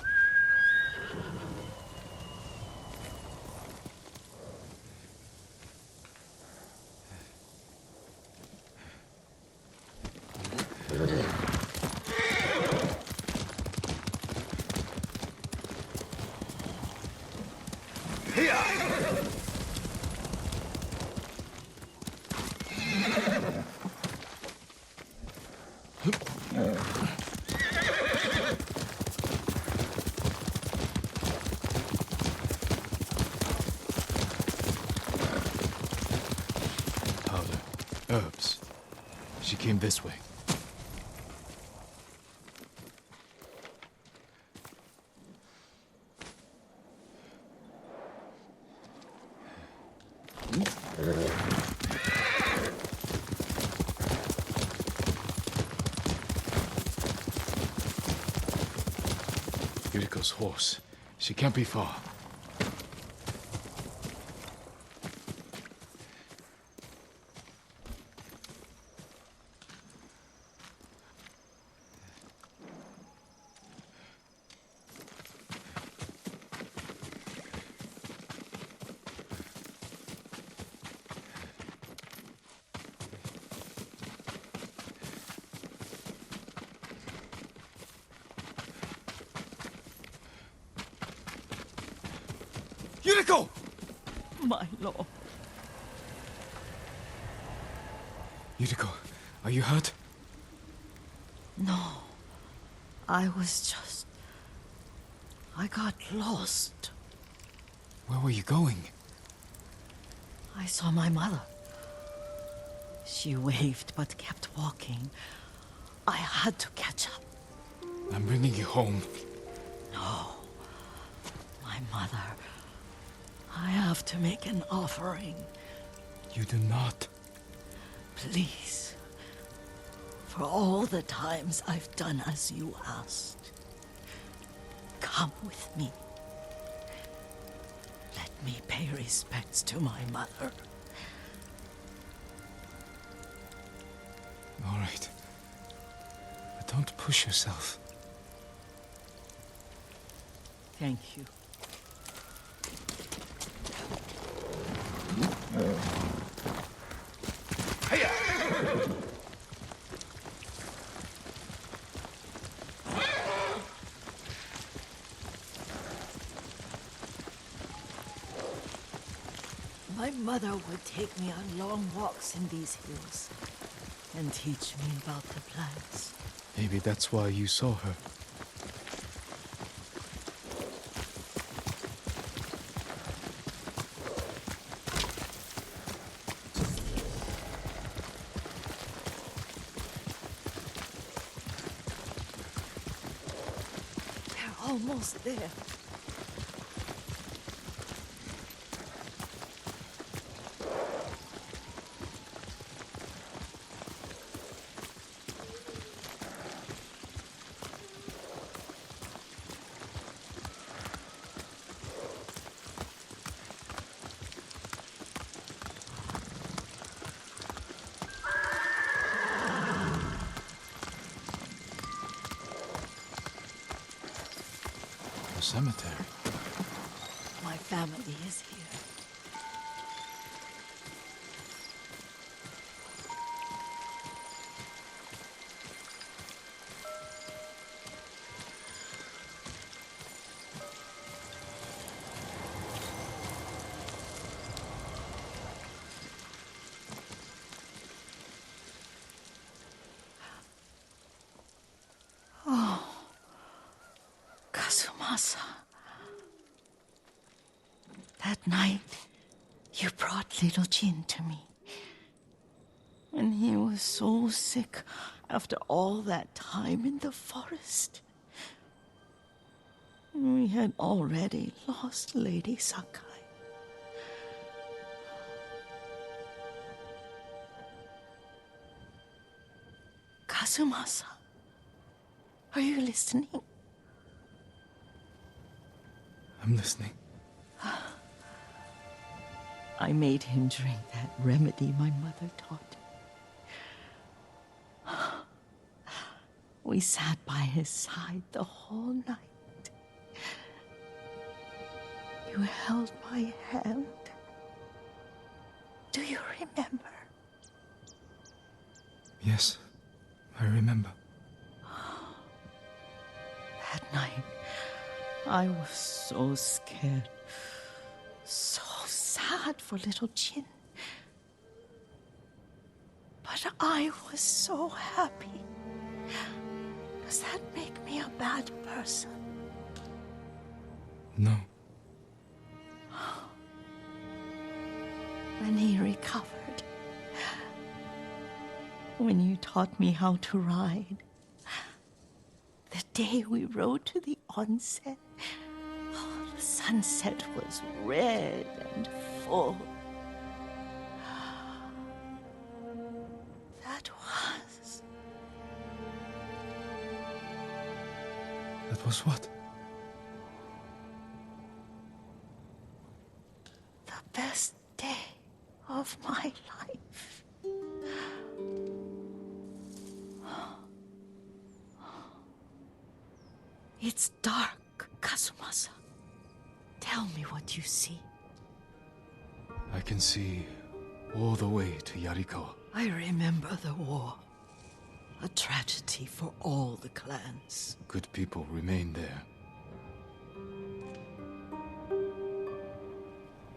Powder. Herbs. She came this way. Yuriko's horse. She can't be far. Yuriko! My lord. Yuriko, are you hurt? No. I got lost. Where were you going? I saw my mother. She waved but kept walking. I had to catch up. I'm bringing you home. No. My mother. I have to make an offering. You do not. Please. For all the times I've done as you asked. Come with me. Let me pay respects to my mother. All right. But don't push yourself. Thank you. My mother would take me on long walks in these hills and teach me about the plants. Maybe that's why you saw her. They're almost there. Cemetery. My family is here. Oh, Kazumasa. That night, you brought little Jin to me. And he was so sick after all that time in the forest. We had already lost Lady Sakai. Kazumasa, are you listening? I'm listening. I made him drink that remedy my mother taught him. We sat by his side the whole night. You held my hand. Do you remember? Yes, I remember. That night, I was so scared, so sad for little Jin. But I was so happy. Does that make me a bad person? No. When he recovered, when you taught me how to ride, the day we rode to the onsen, oh, the sunset was red and full. That was... That was what? the best day of my life. It's dark, Kazumasa. Tell me what you see. I can see all the way to Yarikawa. I remember the war. A tragedy for all the clans. Good people remain there.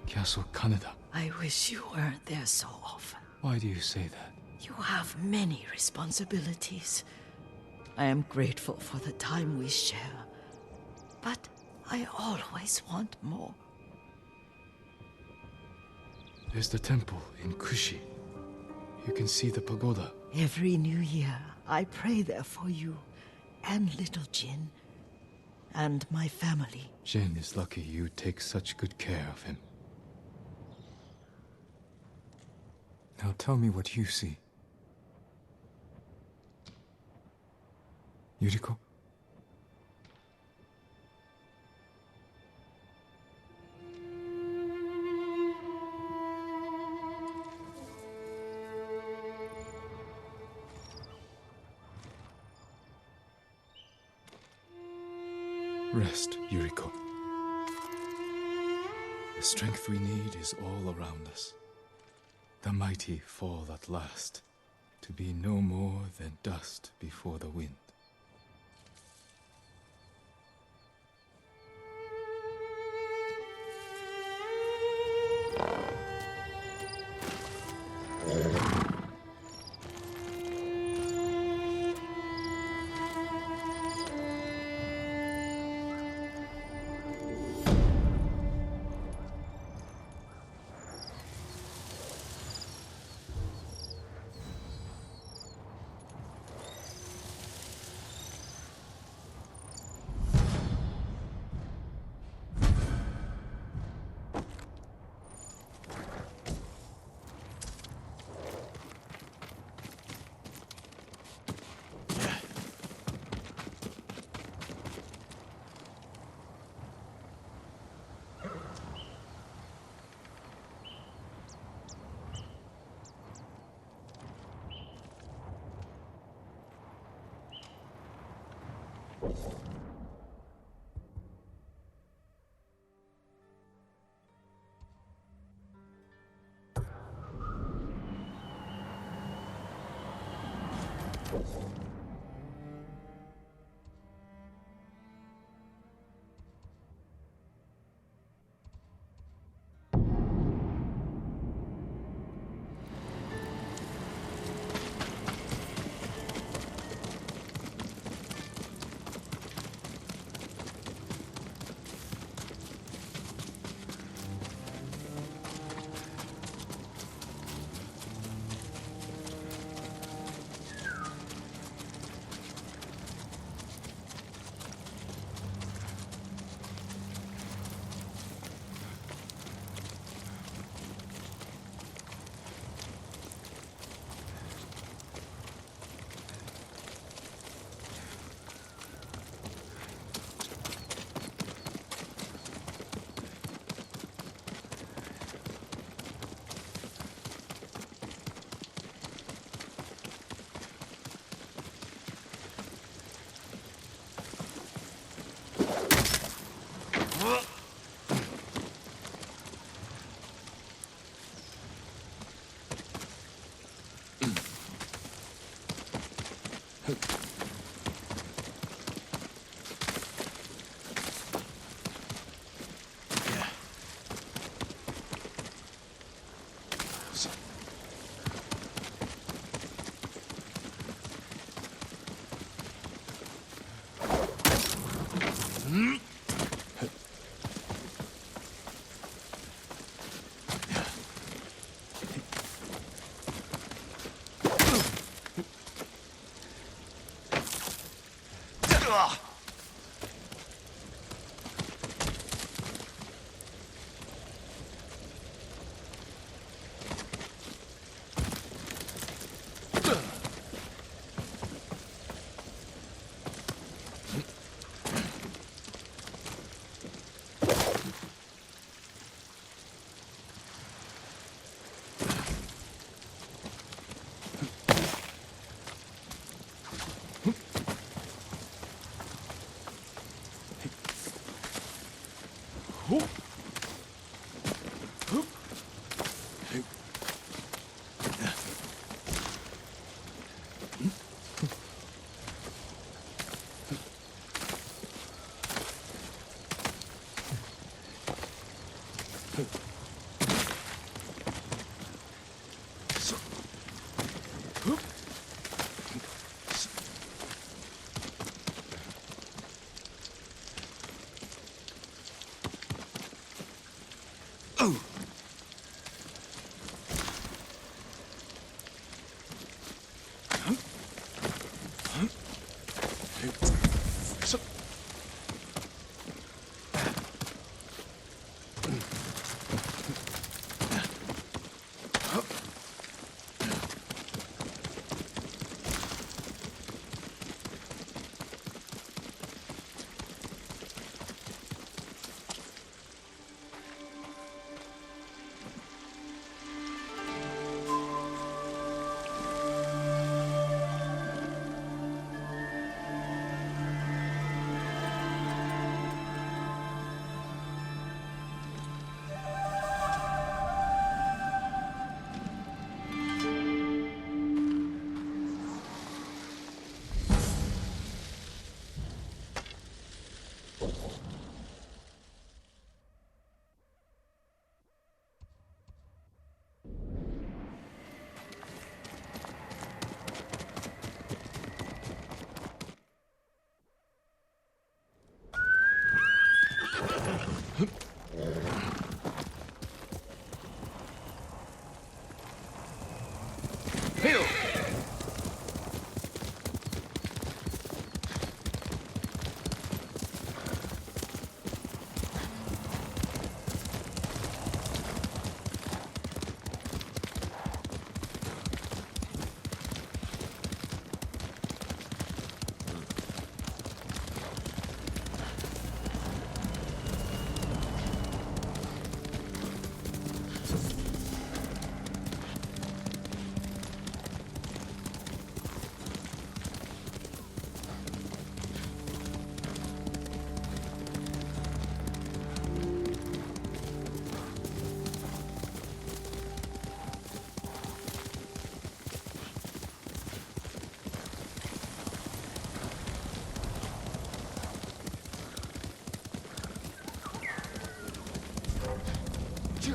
Castle Kaneda. I wish you weren't there so often. Why do you say that? You have many responsibilities. I am grateful for the time we share, but I always want more. There's the temple in Kushi. You can see the pagoda. Every new year, I pray there for you, and little Jin, and my family. Jin is lucky you take such good care of him. Now tell me what you see. Yuriko? Rest, Yuriko. The strength we need is all around us. The mighty fall at last, to be no more than dust before the wind.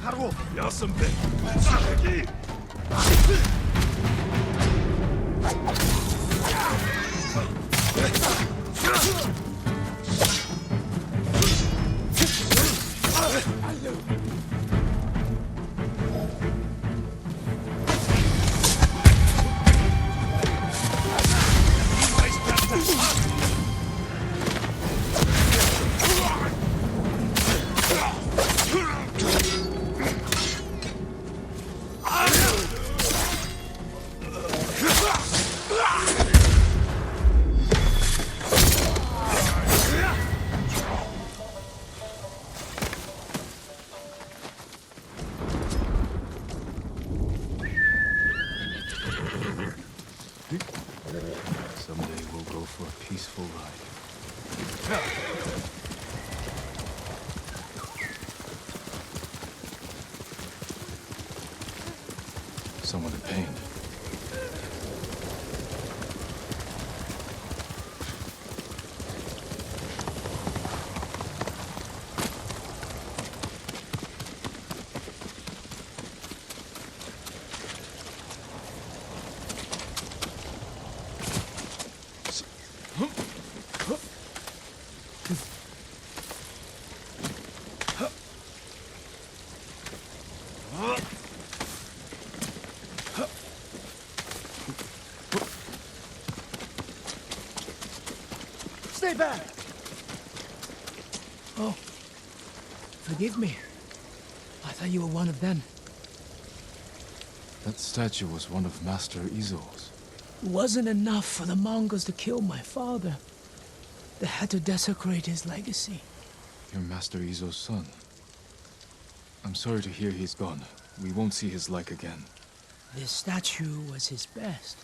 하라고. 야 선배. 싸기. Someday we'll go for a peaceful ride. Someone in pain. Stay back! Oh, forgive me. I thought you were one of them. That statue was one of Master Izo's. It wasn't enough for the Mongols to kill my father. They had to desecrate his legacy. You're Master Izo's son. I'm sorry to hear he's gone. We won't see his like again. This statue was his best.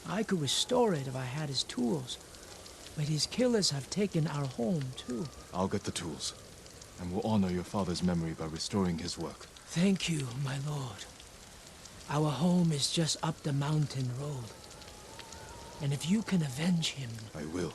I could restore it if I had his tools. But his killers have taken our home, too. I'll get the tools, and we'll honor your father's memory by restoring his work. Thank you, my lord. Our home is just up the mountain road. And if you can avenge him... I will.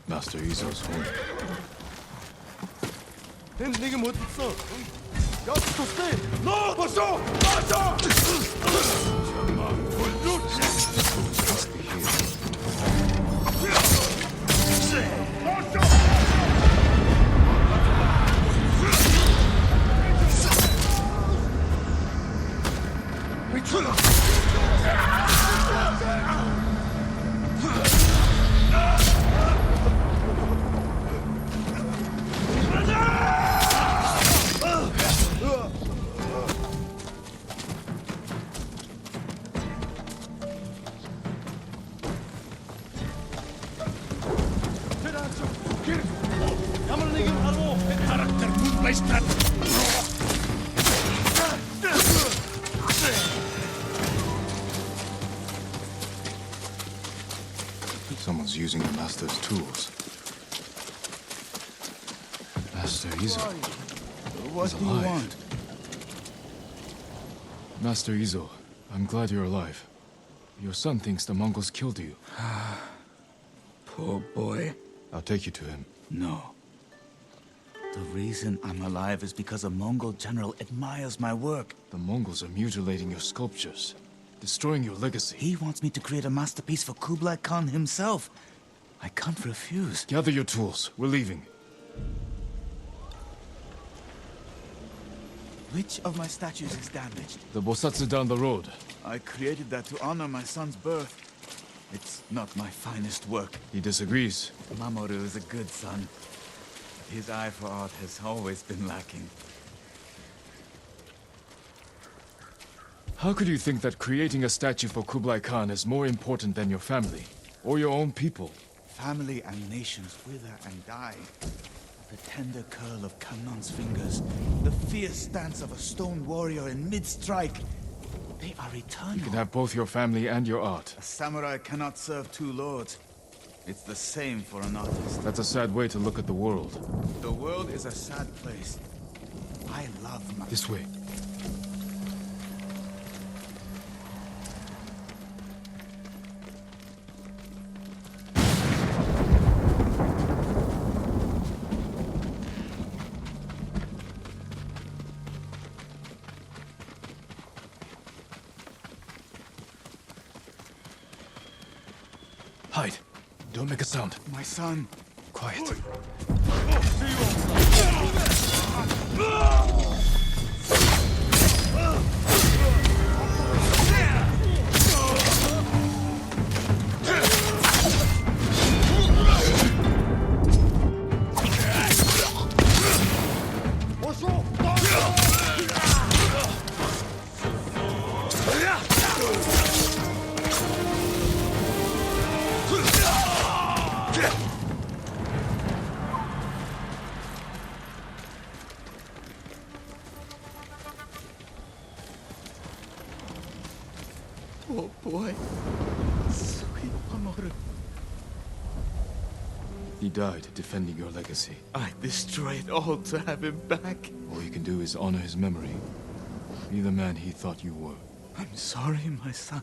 Master Izo's home. 넌 내게 못 있어. Ghosts of Tsushima! No! Posso! Posso! Must be here. 야만 내게 알고 카락터 문바이스탄. Someone's using the Master's tools. Master Izo. What do you want? Master Izo, I'm glad you're alive. Your son thinks the Mongols killed you. Poor boy. I'll take you to him. No. The reason I'm alive is because a Mongol general admires my work. The Mongols are mutilating your sculptures, destroying your legacy. He wants me to create a masterpiece for Kublai Khan himself. I can't refuse. Gather your tools. We're leaving. Which of my statues is damaged? The Bosatsu down the road. I created that to honor my son's birth. It's not my finest work. He disagrees. Mamoru is a good son. His eye for art has always been lacking. How could you think that creating a statue for Kublai Khan is more important than your family? Or your own people? Family and nations wither and die. The tender curl of Kanon's fingers, the fierce stance of a stone warrior in mid-strike. They are eternal. You can have both your family and your art. A samurai cannot serve two lords. It's the same for an artist. That's a sad way to look at the world. The world is a sad place. I love my... This way. Hide. Don't make a sound. My son. Quiet. Oh boy. Sweet Mamoru. He died defending your legacy. I destroy it all to have him back. All you can do is honor his memory. Be the man he thought you were. I'm sorry, my son.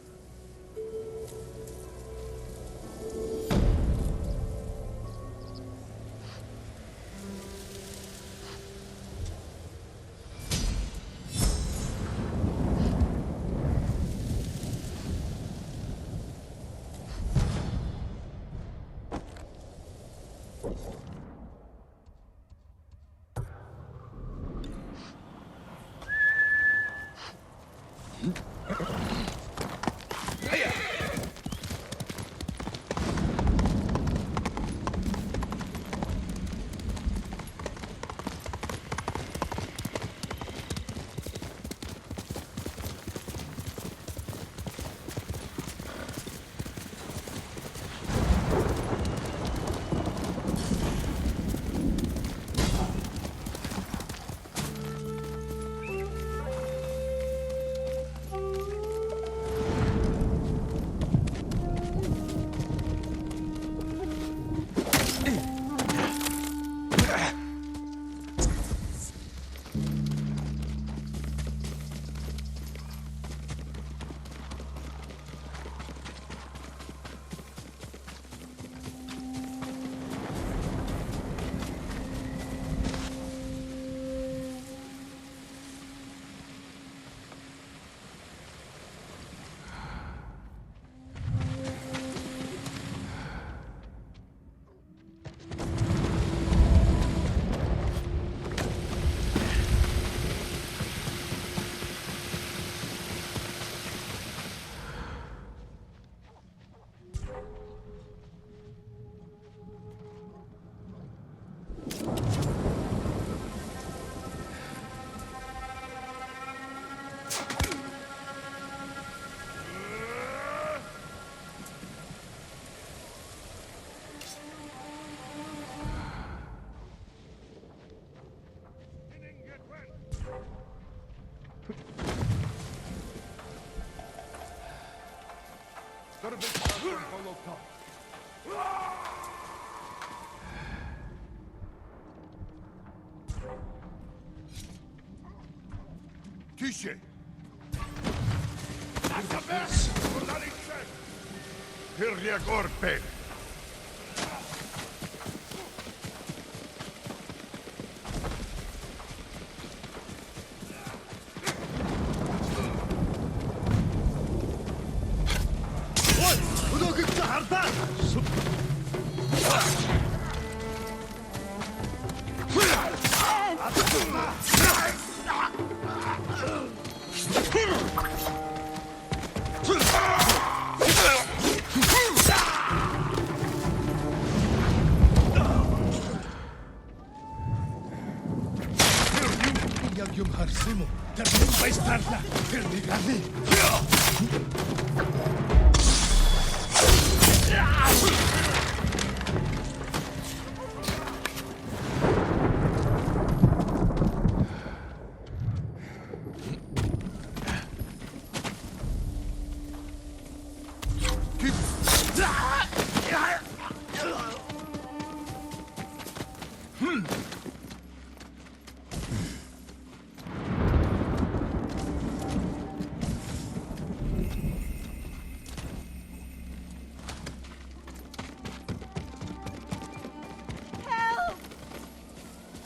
Tysje! Antabes! Hirja Gorpen!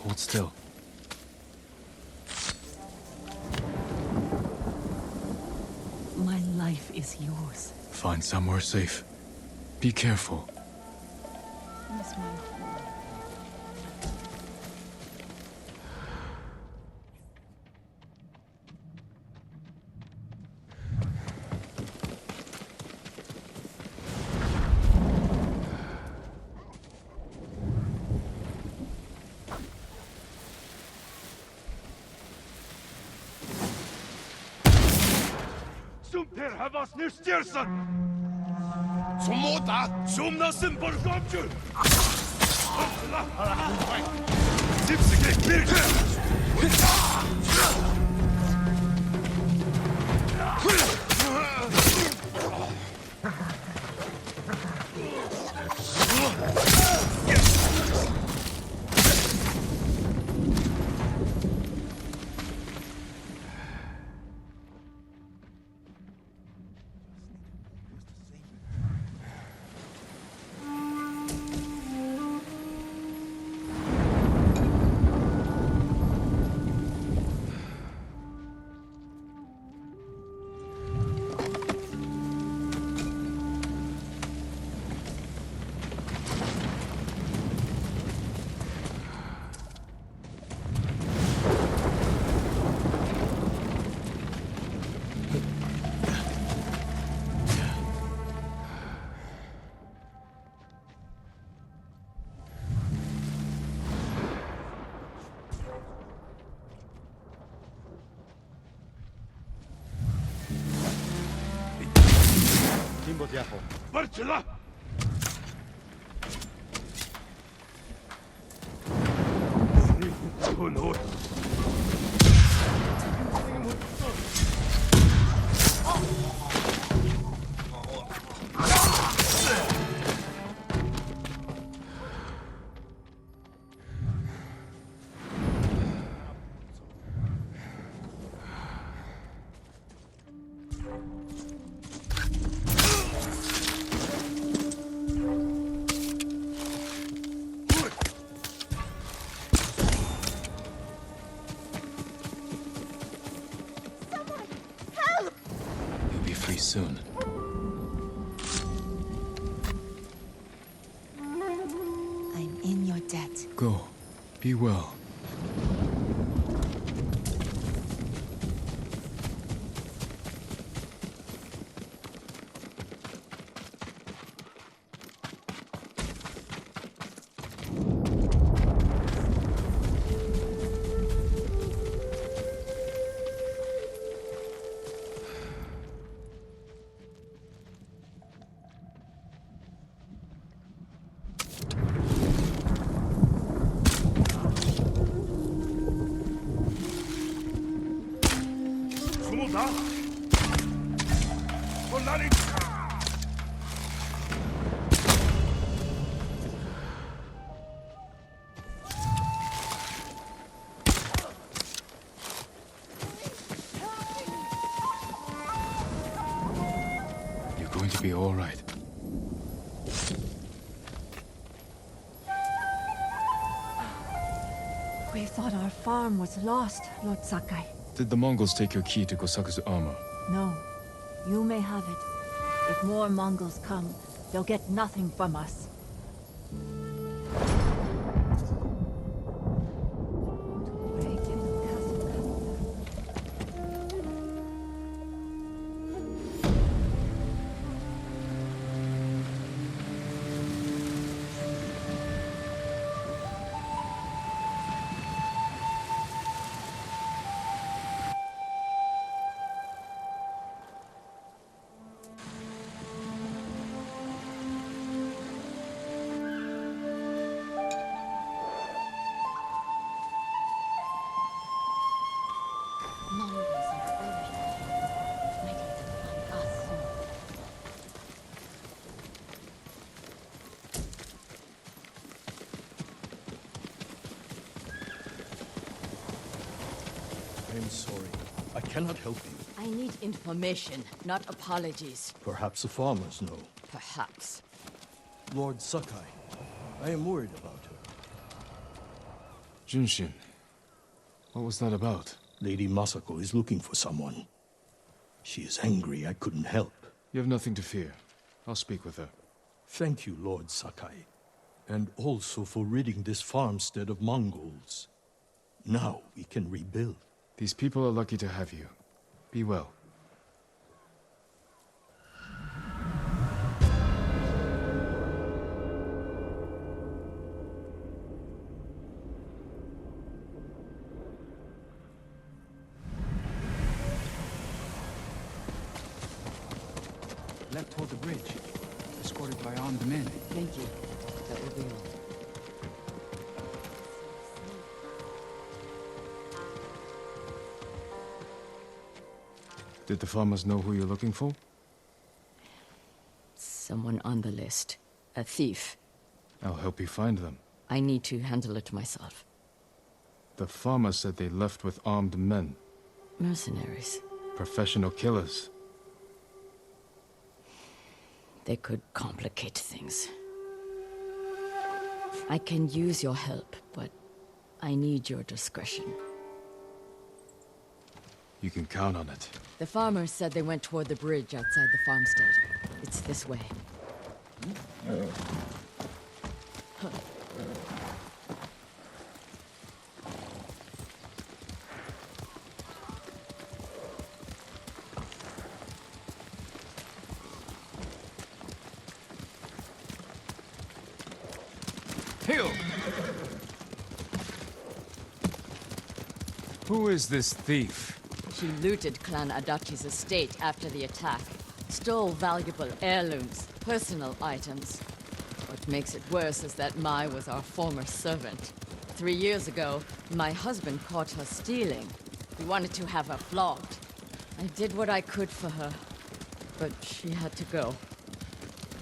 Hold still. My life is yours. Find somewhere safe. Be careful. That's my home. Sumter havas nu stjersen! Som måta! Som nassen borgomju! Zipsige kirke! Yes! Jimbo Diapo. Marcela! Oh, no. You'll be free soon. I'm in your debt. Go. Be well. Sumuda! Solari! You're going to be all right. We thought our farm was lost, Lord Sakai. Did the Mongols take your key to Gosaku's armor? No. You may have it. If more Mongols come, they'll get nothing from us. I am sorry. I cannot help you. I need information, not apologies. Perhaps the farmers know. Perhaps. Lord Sakai, I am worried about her. Junshin, what was that about? Lady Masako is looking for someone. She is angry I couldn't help. You have nothing to fear. I'll speak with her. Thank you, Lord Sakai. And also for ridding this farmstead of Mongols. Now we can rebuild. These people are lucky to have you. Be well. Left toward the bridge, escorted by armed men. Thank you. That will be all. Did the farmers know who you're looking for? Someone on the list. A thief. I'll help you find them. I need to handle it myself. The farmer said they left with armed men. Mercenaries. Professional killers. They could complicate things. I can use your help, but I need your discretion. You can count on it. The farmers said they went toward the bridge outside the farmstead. It's this way. Who is this thief? She looted Clan Adachi's estate after the attack. Stole valuable heirlooms, personal items. What makes it worse is that Mai was our former servant. 3 years ago, my husband caught her stealing. He wanted to have her flogged. I did what I could for her, but she had to go.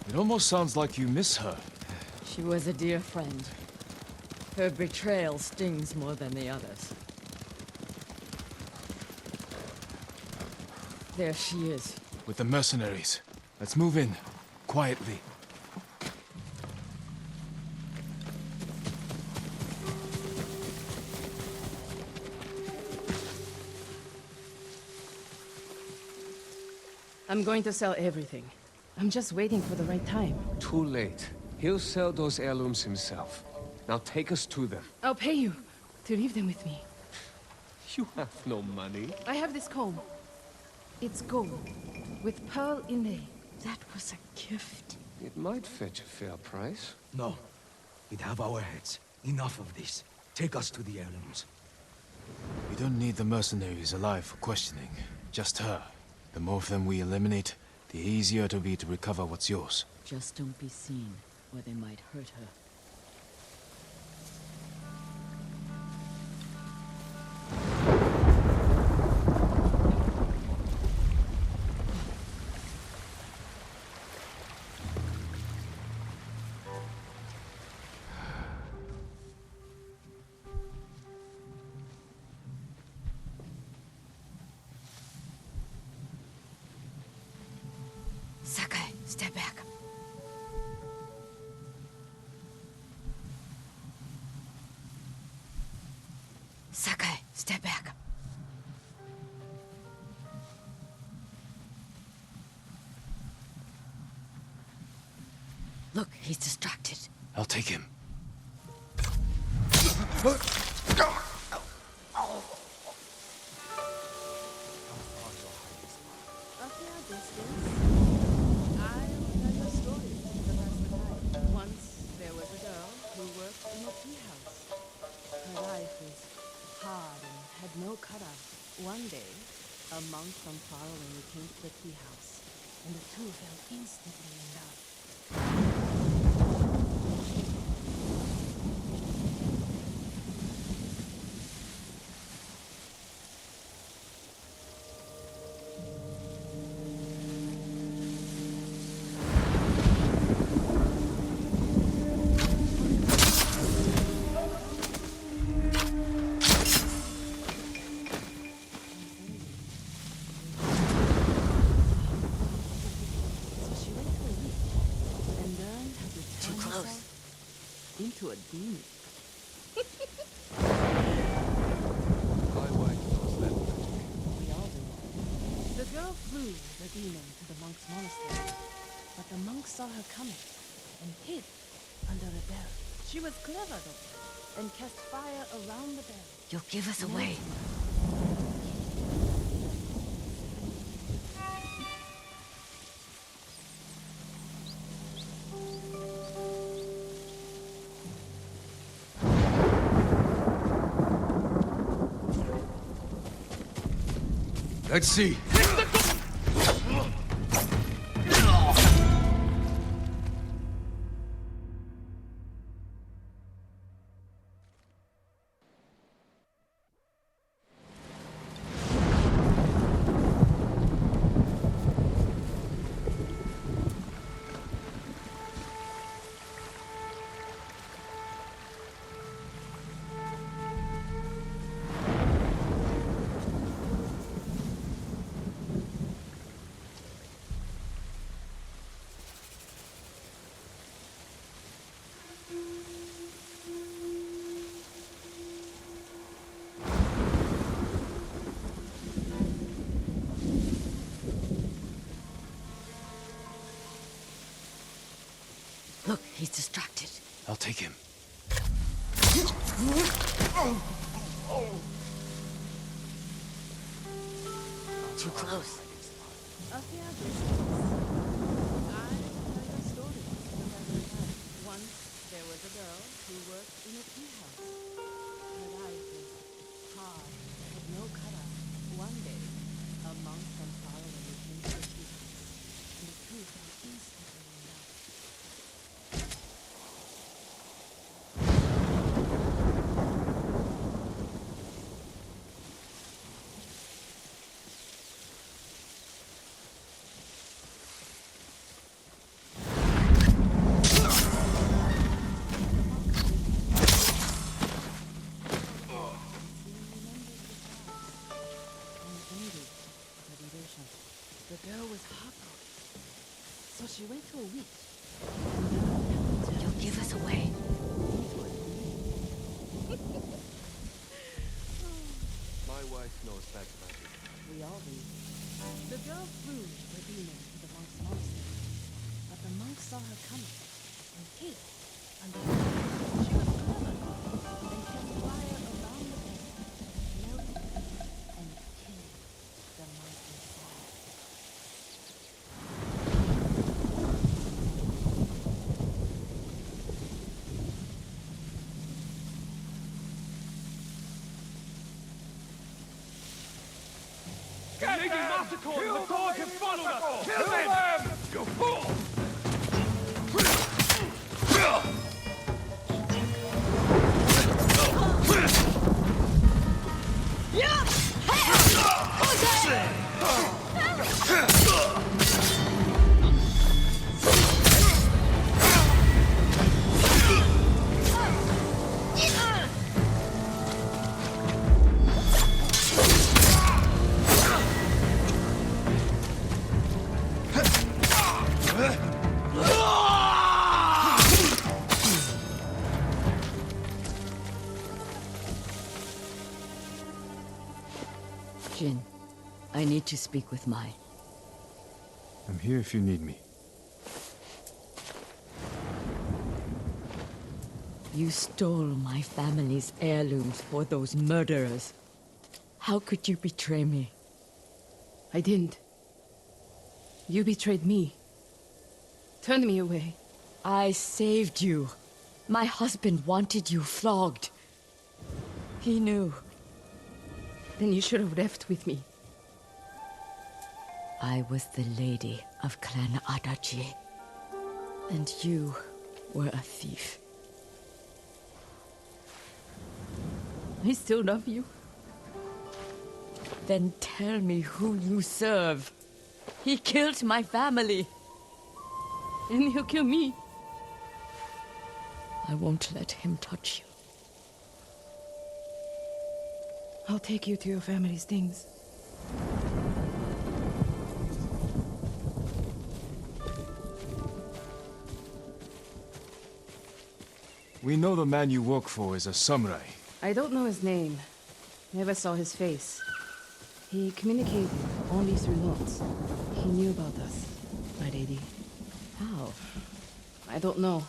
It almost sounds like you miss her. She was a dear friend. Her betrayal stings more than the others. There she is. With the mercenaries. Let's move in. Quietly. I'm going to sell everything. I'm just waiting for the right time. Too late. He'll sell those heirlooms himself. Now take us to them. I'll pay you to leave them with me. You have no money. I have this comb. It's gold, with pearl inlay. That was a gift. It might fetch a fair price. No. We'd have our heads. Enough of this. Take us to the heirlooms. We don't need the mercenaries alive for questioning. Just her. The more of them we eliminate, the easier it'll be to recover what's yours. Just don't be seen, or they might hurt her. Sakai, step back. Sakai, step back. Look, he's distracted. I'll take him. Once there was a girl who worked in a tea house. Her life was hard and had no cutoff. One day, a monk from far away came to the tea house, and the two fell instantly in love. Into a demon. My wife knows that magic. We all do. The girl flew the demon to the monk's monastery, but the monk saw her coming and hid under a bell. She was clever though, and cast fire around the bell. You'll give us away. Let's see. Look, he's distracted. I'll take him. Too close. A fair distance. I heard a story. Once there was a girl who worked in a tea house. Her life was hard, had no cutoff. One day, a monk from far away came to the tea house was heartbroken. So she went to a witch. You'll give us away. My wife knows that magic. We all do. The girl flew the demon to the monk's monastery, but the monk saw her coming and hid under the tree. She was clever, and kept fire around the bed, melted and killed the monk inside. Get them! Kill the dog who followed us! Kill them! You fool! Jin, I need to speak with Mai. I'm here if you need me. You stole my family's heirlooms for those murderers. How could you betray me? I didn't. You betrayed me. Turned me away. I saved you. My husband wanted you flogged. He knew. Then you should have left with me. I was the lady of Clan Adachi. And you were a thief. I still love you. Then tell me who you serve. He killed my family. And he'll kill me. I won't let him touch you. I'll take you to your family's things. We know the man you work for is a samurai. I don't know his name. Never saw his face. He communicated only through notes. He knew about us, my lady. How? I don't know.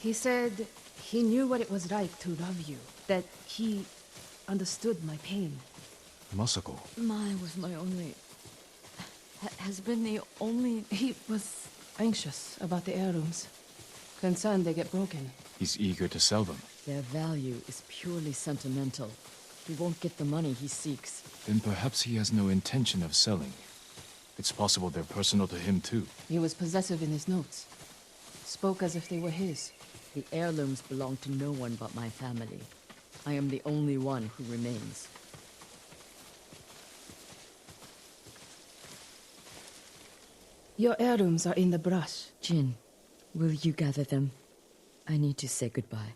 He said he knew what it was like to love you. That he understood my pain. Masako. Mai was my only... has been the only... He was anxious about the heirlooms. Concerned they get broken. He's eager to sell them. Their value is purely sentimental. He won't get the money he seeks. Then perhaps he has no intention of selling. It's possible they're personal to him too. He was possessive in his notes. Spoke as if they were his. The heirlooms belong to no one but my family. I am the only one who remains. Your heirlooms are in the brush. Jin, will you gather them? I need to say goodbye.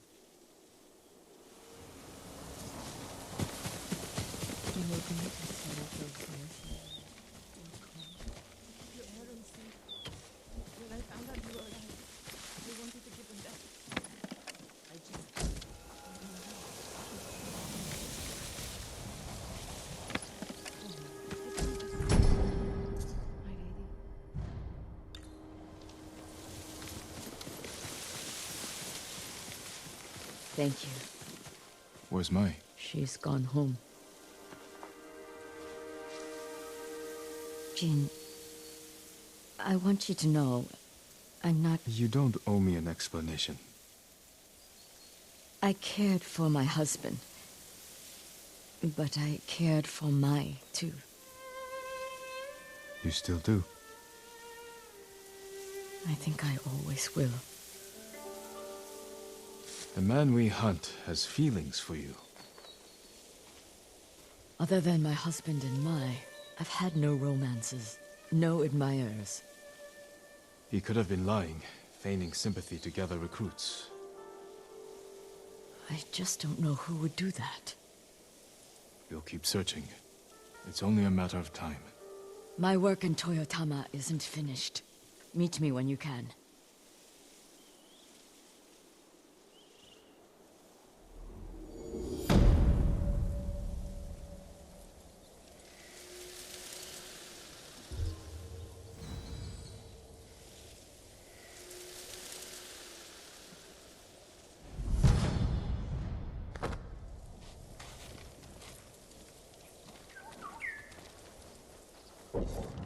Thank you. Where's Mai? She's gone home. Jin, I want you to know, I'm not... You don't owe me an explanation. I cared for my husband. But I cared for Mai, too. You still do? I think I always will. The man we hunt has feelings for you. Other than my husband and Mai, I've had no romances, no admirers. He could have been lying, feigning sympathy to gather recruits. I just don't know who would do that. We'll keep searching. It's only a matter of time. My work in Toyotama isn't finished. Meet me when you can. You